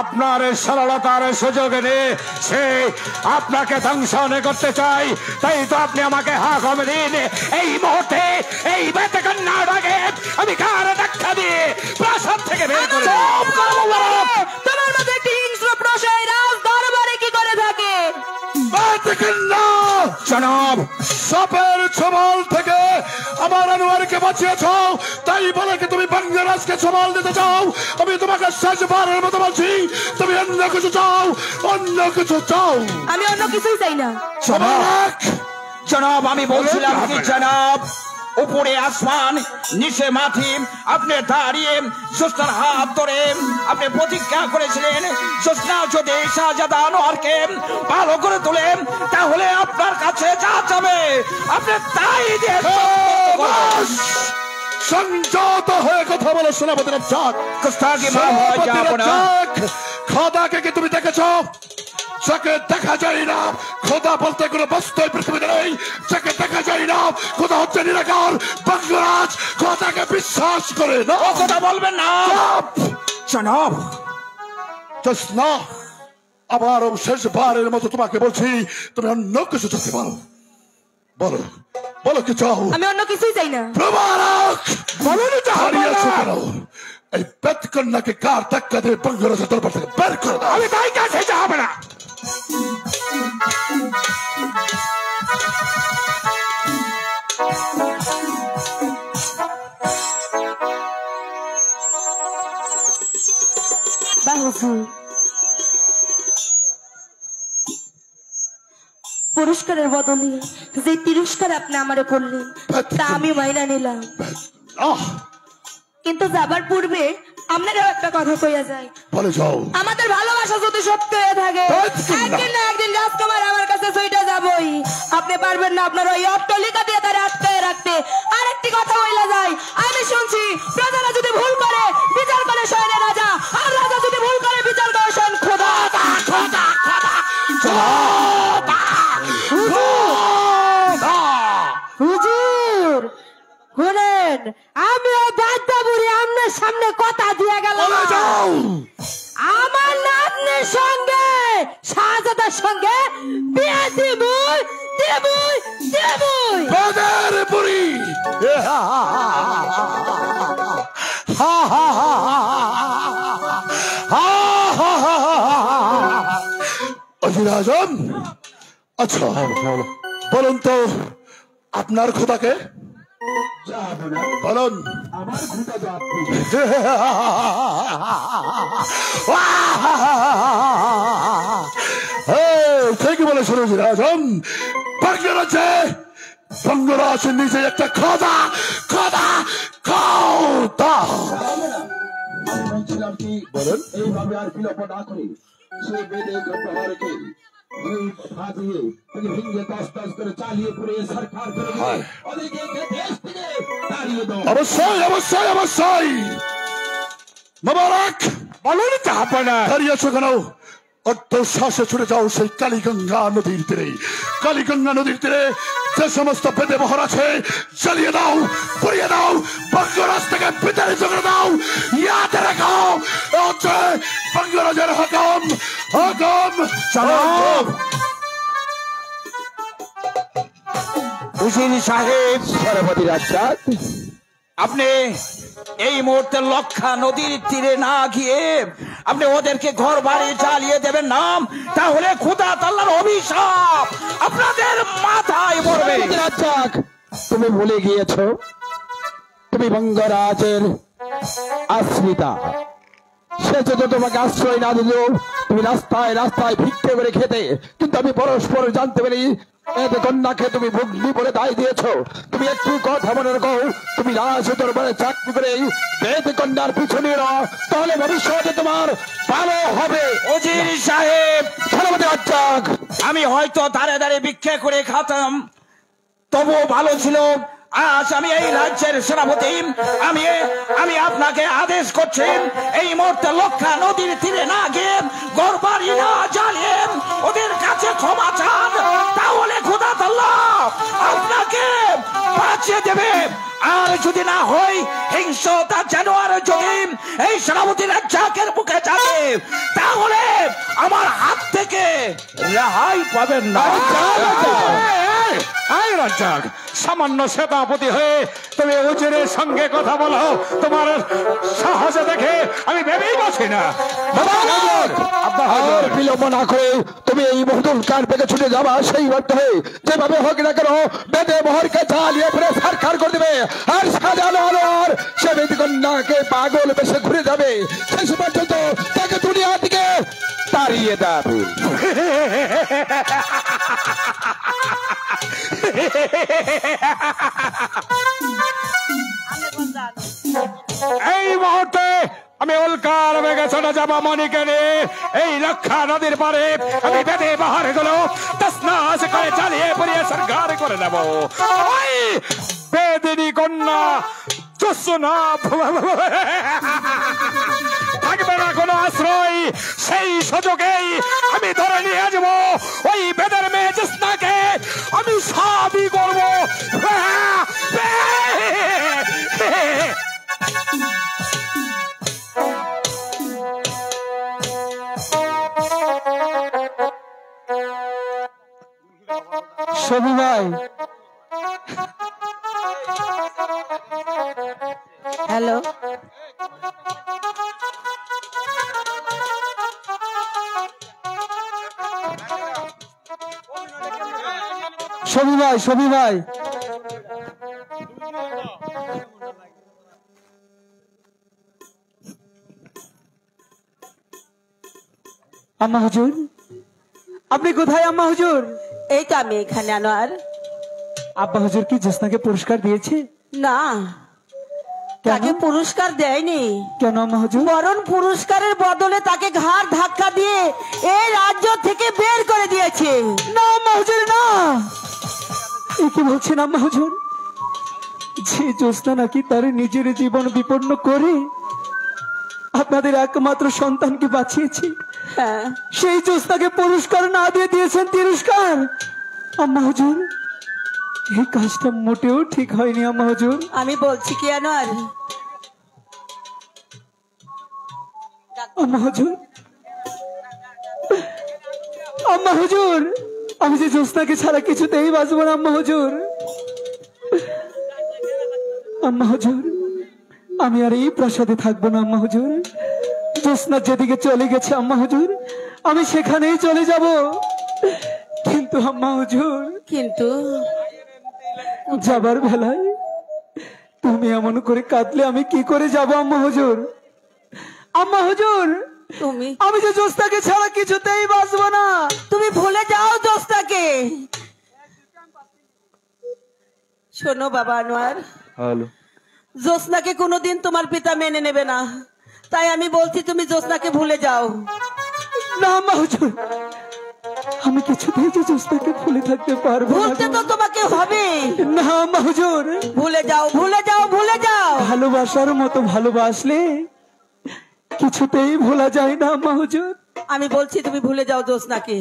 আপনার এই সরলতার সুযোগ নিয়ে সে আপনাকে ধ্বংসনে করতে চাই তাই তো আপনি আমাকে হাকম দিন এই মুহূর্তে এই বেতকন্যার আগে আমি কার ধাক্কা দিয়ে প্রাসাদ থেকে বের করে দেব। তোমার মধ্যে একটি হিংস্র প্রশয় রাজ দরবারে কি করে থাকে জনাব সাপের ছবল থেকে আমার আনোয়ারকে বাঁচিয়েছ তাই বলে কি তুমি বঙ্গরাজকে ছবল দিতে চাও আমি তোমাকে শেষবারের মতো বলছি তুমি অন্য কিছু চাও অন্য কিছু চাও আমি অন্য কিছুই চাই না জনাব জনাব আমি বলছিলাম কি জনাব উপরে আসমান নিচে মাটি আপনি দাঁড়িয়ে সুস্তার হাত ধরে আপনি প্রতিজ্ঞা করেছিলেন সুস্তা যদি শাহজাদা আনোয়ারকে ভালো করে তোলেন তাহলে আপনার কাছে যা যাবে আপনি তাই দিয়ে সংযত হয়ে কথা বলো সেনাপতি রাজ্জাক কুস্তাকি মাফ হয় যাব না খোদাকে কি তুমি দেখেছো যাকে দেখা যায় না খোদা বলতে কোনো বস্তু পৃথিবীতে নেই যাকে দেখা যায় না খোদা হচ্ছে নিরাকার বঙ্গরাজ খোদাকে বিশ্বাস করে না ও কথা বলবেন না জনাব জোসনা আবার শেষবারের মতো তোমাকে বলছি তুমি অন্য কিছু চাইতে পারো বলো বলো কি চাও আমি অন্য কিছুই চাই না প্রমারক বলো না হারিয়েছো কেন এই বেতকন্যাকে কার ধাক্কা দিয়ে বঙ্গরাজের দরবার থেকে বের করে দাও আমি তাই কাছে যাব না পুরস্কারের বদলে যে তিরস্কার আপনি আমারে করলেন তা আমি মাইনা নিলাম, কিন্তু যাবার পূর্বে আপনারও একটা কথা কইয়া যায়। বলে যাও। আমাদের ভালোবাসা যদি সত্যি হয়ে থাকে একদিন না একদিন রাজকুমার আমার কাছে সইটা যাবই। আপনি পারবেন না আপনার ওই অট্টালিকা দিয়ে তারা আটকায় রাখতে। আরেকটি কথা বলা যায়, আমি শুনছি প্রজারা যদি ভুল করে বিচার করে স্বয়ং রাজা, আর রাজা যদি ভুল করে বিচার করে স্বয়ং খোদা। হুজুর শুনেন, আমিও বাদ্যা বুড়ি আপনার সামনে কথা দিয়ে গেলাম, আমার নাতনির সঙ্গে শাহজাদার সঙ্গে বিয়ে দিবই দেবই দেবই। বাদের বুড়ি অজির আজম, আচ্ছা বলুন তো আপনার খোদাকে বলুন। ঠিকই বলেছেন অজির আজম, বঙ্গরাজের নিজে একটা খোদা খোদা খোদা। বলেন এইভাবে আর বিলম্ব না করে সে বেদে প্রহারকে অবশ্যই অবশ্যই অবশ্যই মোবারক। বলুন জাহাপনা। দাঁড়িয়েছো কেন? অর্ধ শ্বাসে ছুটে যাও সেই কালীগঙ্গা নদীর তীরে। কালীগঙ্গা নদীর তীরে যে সমস্ত বেদে বহর আছে জ্বালিয়ে দাও, পুড়িয়ে দাও, বঙ্গরাজ থেকে বিতাড়িত করে দাও। ইয়াদ রেখো হচ্ছে বঙ্গরাজের হুকুম। হুকুম জনাব উজির সাহেব সরবতি রাজ্জাক, আপনি এই মুহূর্তে লক্ষা নদীর তীরে না গিয়ে আপনি ওদেরকে ঘর বাড়ি জ্বালিয়ে দেবেন না, তাহলে খোদা তাআলার অভিশাপ আপনাদের মাথায় পড়বে। রাজ্জাক, তুমি ভুলে গিয়েছো তুমি বঙ্গরাজের আশ্রিতা। সে যদি তোমাকে আশ্রয় না দিল তুমি রাস্তায় রাস্তায় ভিক্ষে করে খেতে, কিন্তু আমি পরস্পর জানতে পারি এতে কন্যাকে তুমি ভগ্নি বলে দায় দিয়েছ। তুমি একটু কথা মনে রাখো, তুমি রাজ দরবারে চাকরি করে বেদ কন্যার পিছনে না, তাহলে ভবিষ্যতে তোমার ভালো হবে। উজির সাহেব, সরবতি রাজ্জাক, আমি হয়তো দাঁড়ে দাঁড়ে ভিক্ষা করে খাতাম, তবুও ভালো ছিল। আজ আমি এই রাজ্যের সেনাপতি, আমি আপনাকে আদেশ করছি এই মুহূর্তে লক্ষা নদীর তীরে না গিয়ে ঘর বাড়ি না জ্বালিয়ে ওদের কাছে ক্ষমা চান, তাহলে খোদা তাআলা আপনাকে বাঁচিয়ে দেবে। আর যদি না হয় হিংসতা জানোয়ার যদি এই সেনাপতি রাজ্জাকের বুকে যাবে, তাহলে আমার হাত থেকে রেহাই পাবেন না। রাজ্জাক, সামান্য সেনাপতি হয়ে তুমি উজিরের সঙ্গে কথা বলো, তোমার সাহসে দেখে আমি ভেবেই পাচ্ছি না। আর বিলম্ব না করে তুমি এই বহুদূর কার পেকে ছুটে যাবা, সেই অর্থে যেভাবে হোক না কেন বেদে মোহরকে জ্বালিয়ে ফেলে সারখার করে দেবে। আর সাজানো আলোয়ার সে বেদ কন্যাকে পাগল বেশে ঘুরে যাবে, শেষ পর্যন্ত তাকে দুনিয়া থেকে তাড়িয়ে দেবে। এই মুহূর্তে আমি উল্কার বেগে চলে যাবো মনিকে নিয়ে এই লক্ষা নদীর পারে। আমি বেদে বাহার গুলো তসনাস করে চালিয়ে পড়িয়ে সরকার করে দেব। ওই বেদিনী কন্যা জোসনা থাকবে না কোনো আশ্রয়, সেই সুযোগেই আমি ধরে নিয়ে যাবো ওই বেদের মেয়ে জোসনাকে, আমি সবই করবো। সবি ভাই, হ্যালো, সবি ভাই, সবি ভাই, আম্মা হুজুর, আপনি কোথায় আম্মা হুজুর? এই তো আমি এখানে আনোয়ার। আব্বা হুজুর কি জ্যোৎস্নাকে পুরস্কার দিয়েছে? না, তাকে পুরস্কার দেয়নি। কেন আম্মা হুজুর? বরং পুরস্কারের বদলে তাকে ঘাড় ধাক্কা দিয়ে এই রাজ্য থেকে বের করে দিয়েছে। না আম্মা হুজুর, না। এ কি বলছেন আম্মা হুজুর? যে জ্যোৎস্না নাকি তার নিজের জীবন বিপন্ন করে আপনাদের একমাত্র সন্তানকে বাঁচিয়েছে, হ্যাঁ, সেই জ্যোৎস্নাকে পুরস্কার না দিয়ে দিয়েছেন তিরস্কার। আম্মা হুজুর, এই কাজটা মোটেও ঠিক হয়নি আম্মা হুজুর। আমি বলছি কি আনোয়ার, আম্মা হুজুর, আম্মা হুজুর, আমি যে জ্যোৎস্নাকে ছাড়া কিছুতেই বাঁচবো না আম্মা হুজুর। আম্মা হুজুর, আমি আর এই প্রাসাদে থাকবো না আম্মা হুজুর। জ্যোৎস্না যেদিকে চলে গেছে আম্মা হুজুর, আমি সেখানেই চলে যাব। কিন্তু আম্মা হুজুর, কিন্তু যাবার বেলায় তুমি এমন করে কাঁদলে আমি কি করে যাব আম্মা হুজুর? আম্মা হুজুর, তুমি আমি যে জ্যোৎস্নাকে ছাড়া কিছুতেই বাঁচবো না। তুমি ভুলে যাও জ্যোৎস্নাকে। শোনো বাবা আনোয়ার, জ্যোৎস্নাকে কোনোদিন তোমার পিতা মেনে নেবে না, তাই আমি বলছি তুমি জ্যোৎস্নাকে ভুলে যাও। না আম্মা হুজুর, আমি কিছুতেই যে জ্যোৎস্নাকে ভুলে থাকতে পারবো না। ভুলতে তো তোমাকে হবে। না আম্মা হুজুর, ভুলে যাও, ভুলে যাও, ভুলে যাও। ভালোবাসার মতো ভালোবাসলে কিছুতেই ভোলা যায় না আম্মা হুজুর। আমি বলছি তুমি ভুলে যাও জ্যোৎস্নাকে।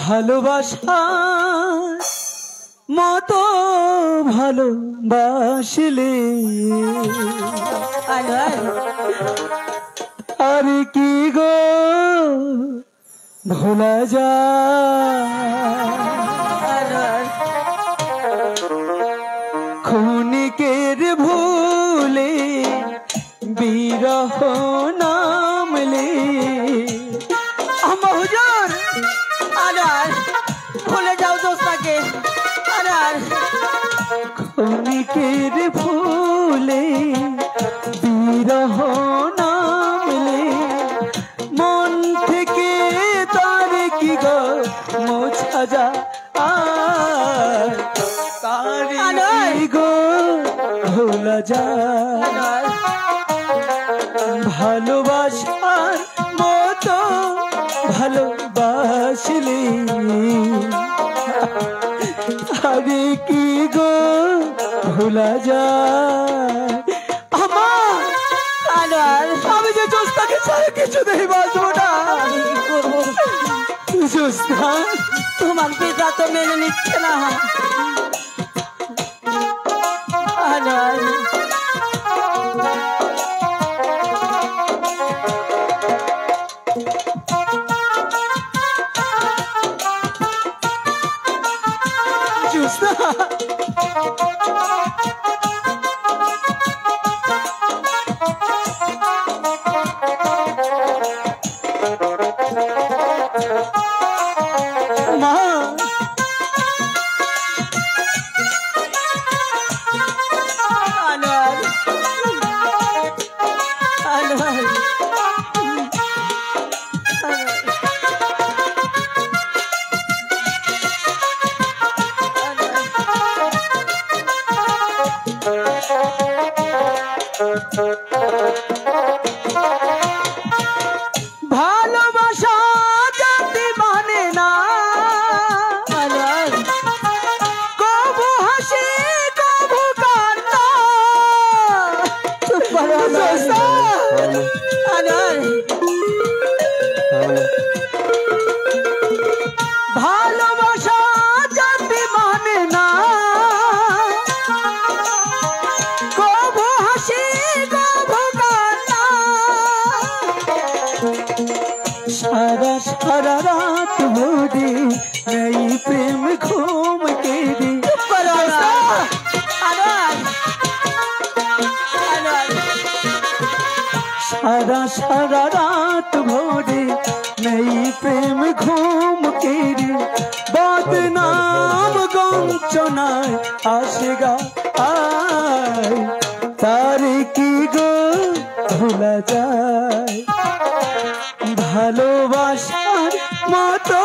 ভালোবাসা মতো ভালোবাসলে আনোয়ার, আর কি গো ভোলা যায়? আনোয়ার, ক্ষণিকের ভুলে বিরহ নামলে। আম্মা হুজুর, আনোয়ার, ভুলে যাও জ্যোৎস্নাকে। আনোয়ার, ক্ষণিকের ভুলে বিরহ নামলে মন থেকে তার কি গো মোছা যায়? তার কি গো ভোলা যায়? ভালোবাসার মতো ভালোবাসলে আরে কি গো ভোলা যায়? আমার আনোয়ার, আমি যে জ্যোৎস্নাকে ছাড়া কিছুতেই বাঁচবো না। আমি কি করবো? জ্যোৎস্না, তোমার পিতা তো মেনে নিচ্ছে না। আনোয়ার, জ্যোৎস্না, মা, আনোয়ার, আনোয়ার, ভালোবাসা জাতি মানে না, আনোয়ার, কবু হাসি কবু কান্না। চুপ করো আনোয়ার। জ্যোৎস্না, আনোয়ার, ভালোবাসা জাতি মানে না, কবু হাসি কবু কান্না। সারা সারা রাত ভরে নেই প্রেম ঘুম কেড়ে। করো আনোয়ার। আনোয়ার, আনোয়ার, সারা সারা রাত ভরে নেই প্রেম ঘুম কেড়ে। বদনাম গঞ্চনায় আসে গা আয়, তার কি গো ভোলা যায়? ভালোবাসার মতো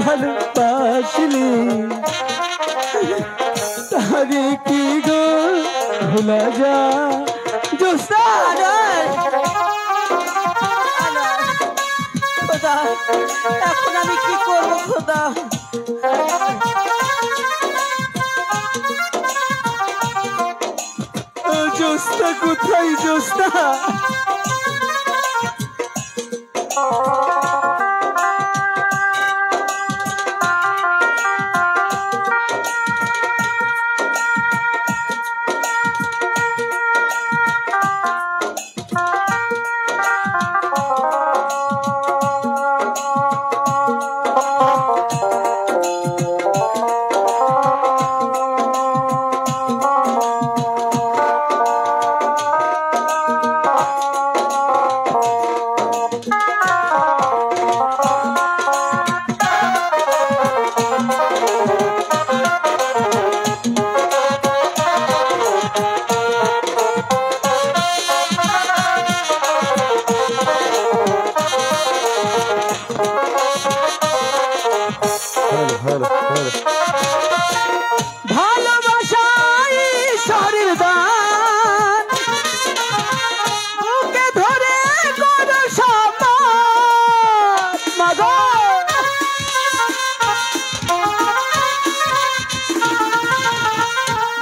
ভালোবাসলি তারে কি গো ভুলা যা জোস্তা খোদা এখন আমি কি করব খোদা জোস্তা কোথায় জোস্তা ভালোবাসাই শরীর দান বুকে ধরে করো সম্মান মাগো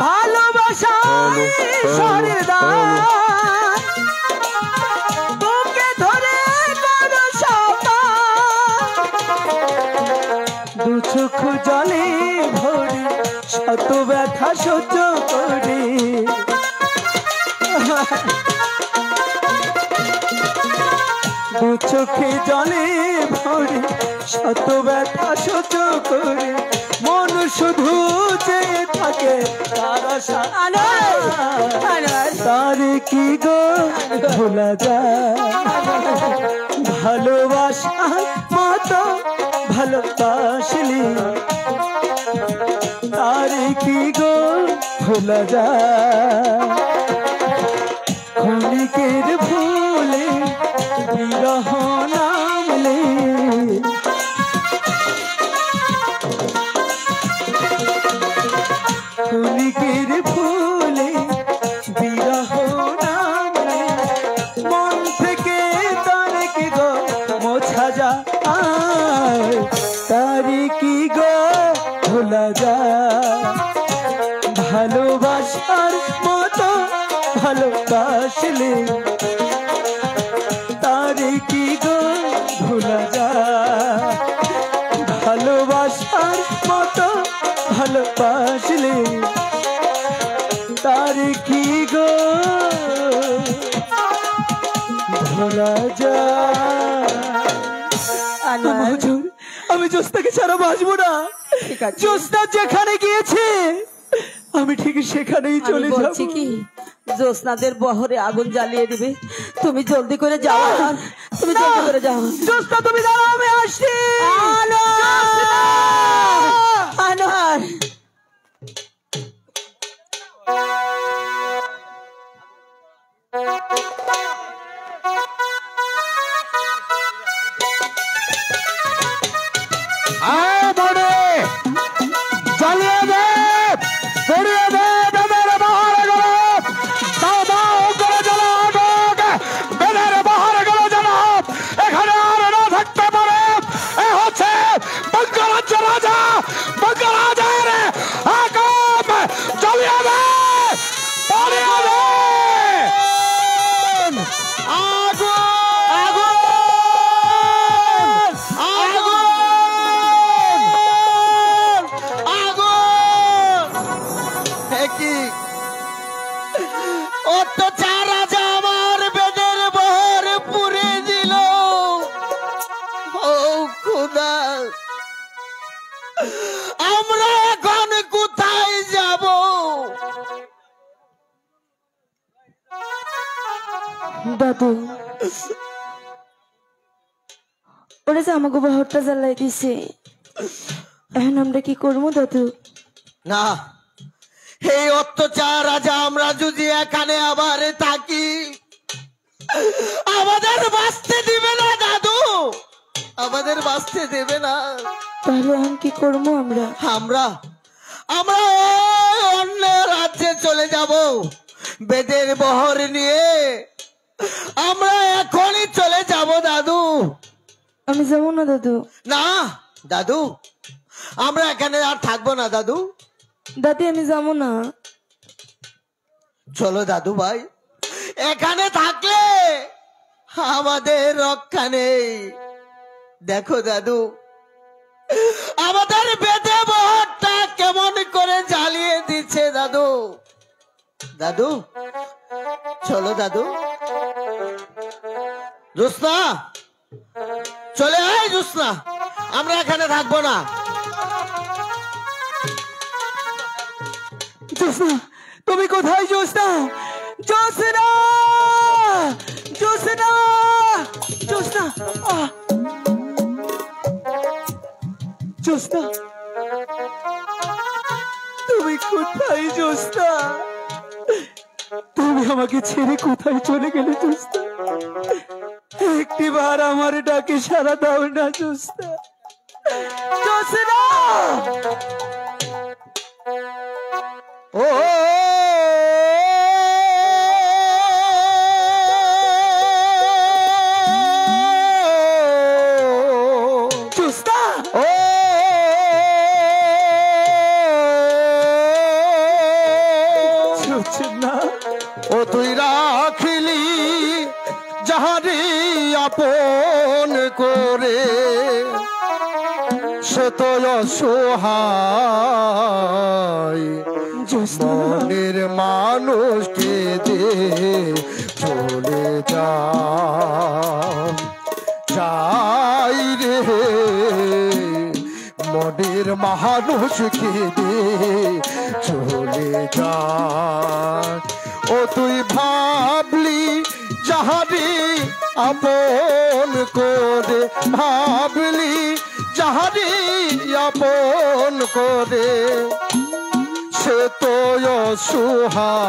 ভালোবাসাই শরীর দান বুকে ধরে করো সম্মান দু চোখ জলে ভরে শত ব্যথা সহ্য করে দু চোখে জলে ভরে শত ব্যথা সহ্য করে মন শুধু চেয়ে থাকে তার কি গো ভোলা যায় ভালোবাসার মতো ভালোবাসলি তারে কি গো ভোলা যায় ক্ষণিকের ভুলে বিরহ নামলে ক্ষণিকের ভুলে বিরহ নামলে মন থেকে তারে কি গো মোছা যায় তারে কি গো ভোলা যায় ভালোবাসার মতো ভালোবাসলে তারে কি গো ভোলা যায় ভালোবাসার মতো ভালোবাসলে তারে কি গো ভোলা যায় আমি জোস্তাকে ছাড়া বাঁচবো না জোস্তা যেখানে গিয়েছে আমি ঠিক সেখানেই চলে যাব কি জোস্নাদের বহরে আগুন জ্বালিয়ে দিবে তুমি জলদি করে যাও তুমি জলদি করে যাও জোস্তা তুমি দাঁড়াও আমি আসছি আনোয়ার জ্বালিয়ে দে পড়িয়ে দে বেদের বাহার গেল দাও দাও করে জ্বালা বেদের বাহার গেল জ্বালা এখানে আর না থাকতে পারে এ হচ্ছে বঙ্গরাজ্য রাজা বঙ্গরাজের আগুন জ্বালিয়ে দে পড়িয়ে দে আগুন আগুন অত্যাচার রাজা আমার বেদের বহর পুরে দিল ও খোদা আমরা এখন কোথায় যাব দাদু ওরা যে আমাকে বহরটা জ্বালাই দিছে এখন আমরা কি করবো দাদু না এই অত্যাচার রাজা আমরা যদি এখানে আবার থাকি আমাদের বাঁচতে দিবে না দাদু, আমাদের বাঁচতে দেবে না। তাহলে আমি কি করবো? আমরা আমরা অন্য রাজ্যে চলে যাব বেদের বহর নিয়ে। আমরা এখনই চলে যাব দাদু। আমি যাবো না দাদু। না দাদু, আমরা এখানে আর থাকবো না দাদু। দাদি আমি যাবো না। চলো দাদু ভাই, এখানে থাকলে আমাদের রক্ষা নেই। দেখো দাদু, আমাদের বেদে বহরটা কেমন করে জ্বালিয়ে দিচ্ছে দাদু। দাদু চলো দাদু। জোৎস্না, চলে আয় জোৎস্না, আমরা এখানে থাকবো না। জোৎস্না, তুমি কোথায়? জোৎস্না, জোৎস্না, জোৎস্না, জোৎস্না, জোৎস্না, তুমি কোথায়? জোৎস্না, তুমি আমাকে ছেড়ে কোথায় চলে গেলে? জোৎস্না, একটিবার আমার ডাকে সাড়া দাও না। জোৎস্না, জোৎস্না, ও জোৎস্না, ও জোৎস্না, ও তুই রাখিলি যাহারি আপন করে, সে তো অসহায় মনের মানুষকে দে চলে যাই রে, মনের মানুষকে দে চলে যা। ও তুই ভাবলি যাহারি আপন করে, ভাবলি যাহারি আপন করে, সে তো অসহায়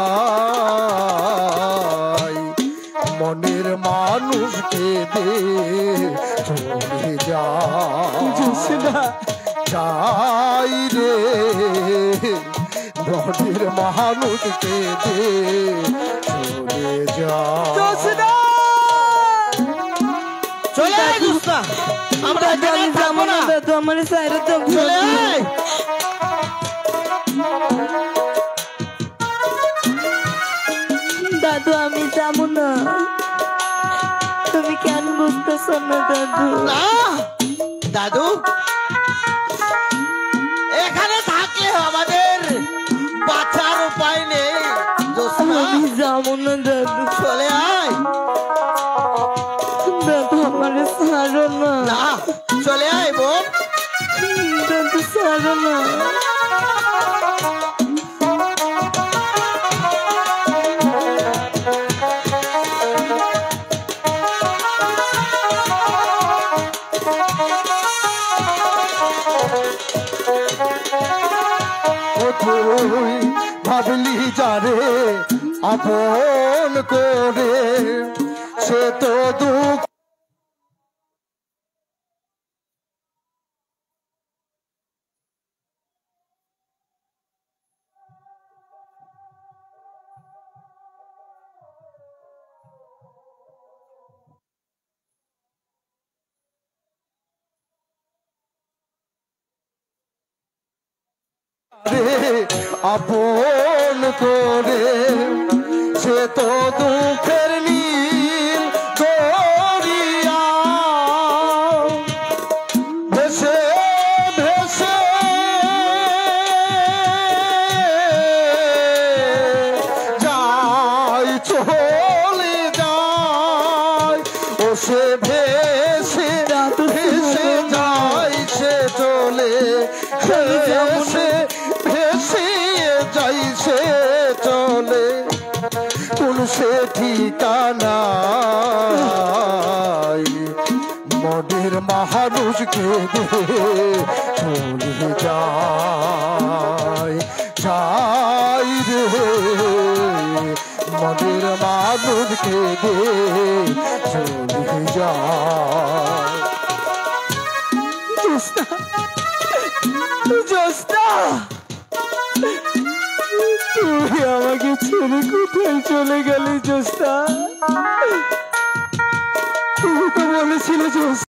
মনের মানুষকে দে চলে যাই রে, মনের মানুষকে দে চলে যা। চলে আয় জোৎস্না, আমরা এখানে থাকবো না। দাদু আমার সাইরে তো চলে আয়। দাদু আমি যাবো না। তুমি কেন বুঝতেছ না দাদু? না দাদু, এখানে থাকলে আমাদের বাঁচার উপায় নেই। জোৎস্না, আমি যাবো না দাদু। চলে আয়। দাদু আমার ছাড়ো না। না, চলে আয় বোন। দাদু ছাড়ো না। তুই ভাবলি যারে আপন করে, সে তো দুঃখ আপন করে, সে তো দুঃখের নীল দরিয়া ভেসে ভেসে যায়, চলে যায়। ও সে ভেসে ভেসে যায়, সে চলে ভেসে ভেসে যাই, সে চলে কোন সে ঠিকানা মনের মানুষকে দে চলে যাই রে, মদের মাদুর খেদে চলে যায়। জোস্তা, তুই আমাকে ছেড়ে কোথায় চলে গেলি জোস্তা? তুই তো বলেছিলে জোস্তা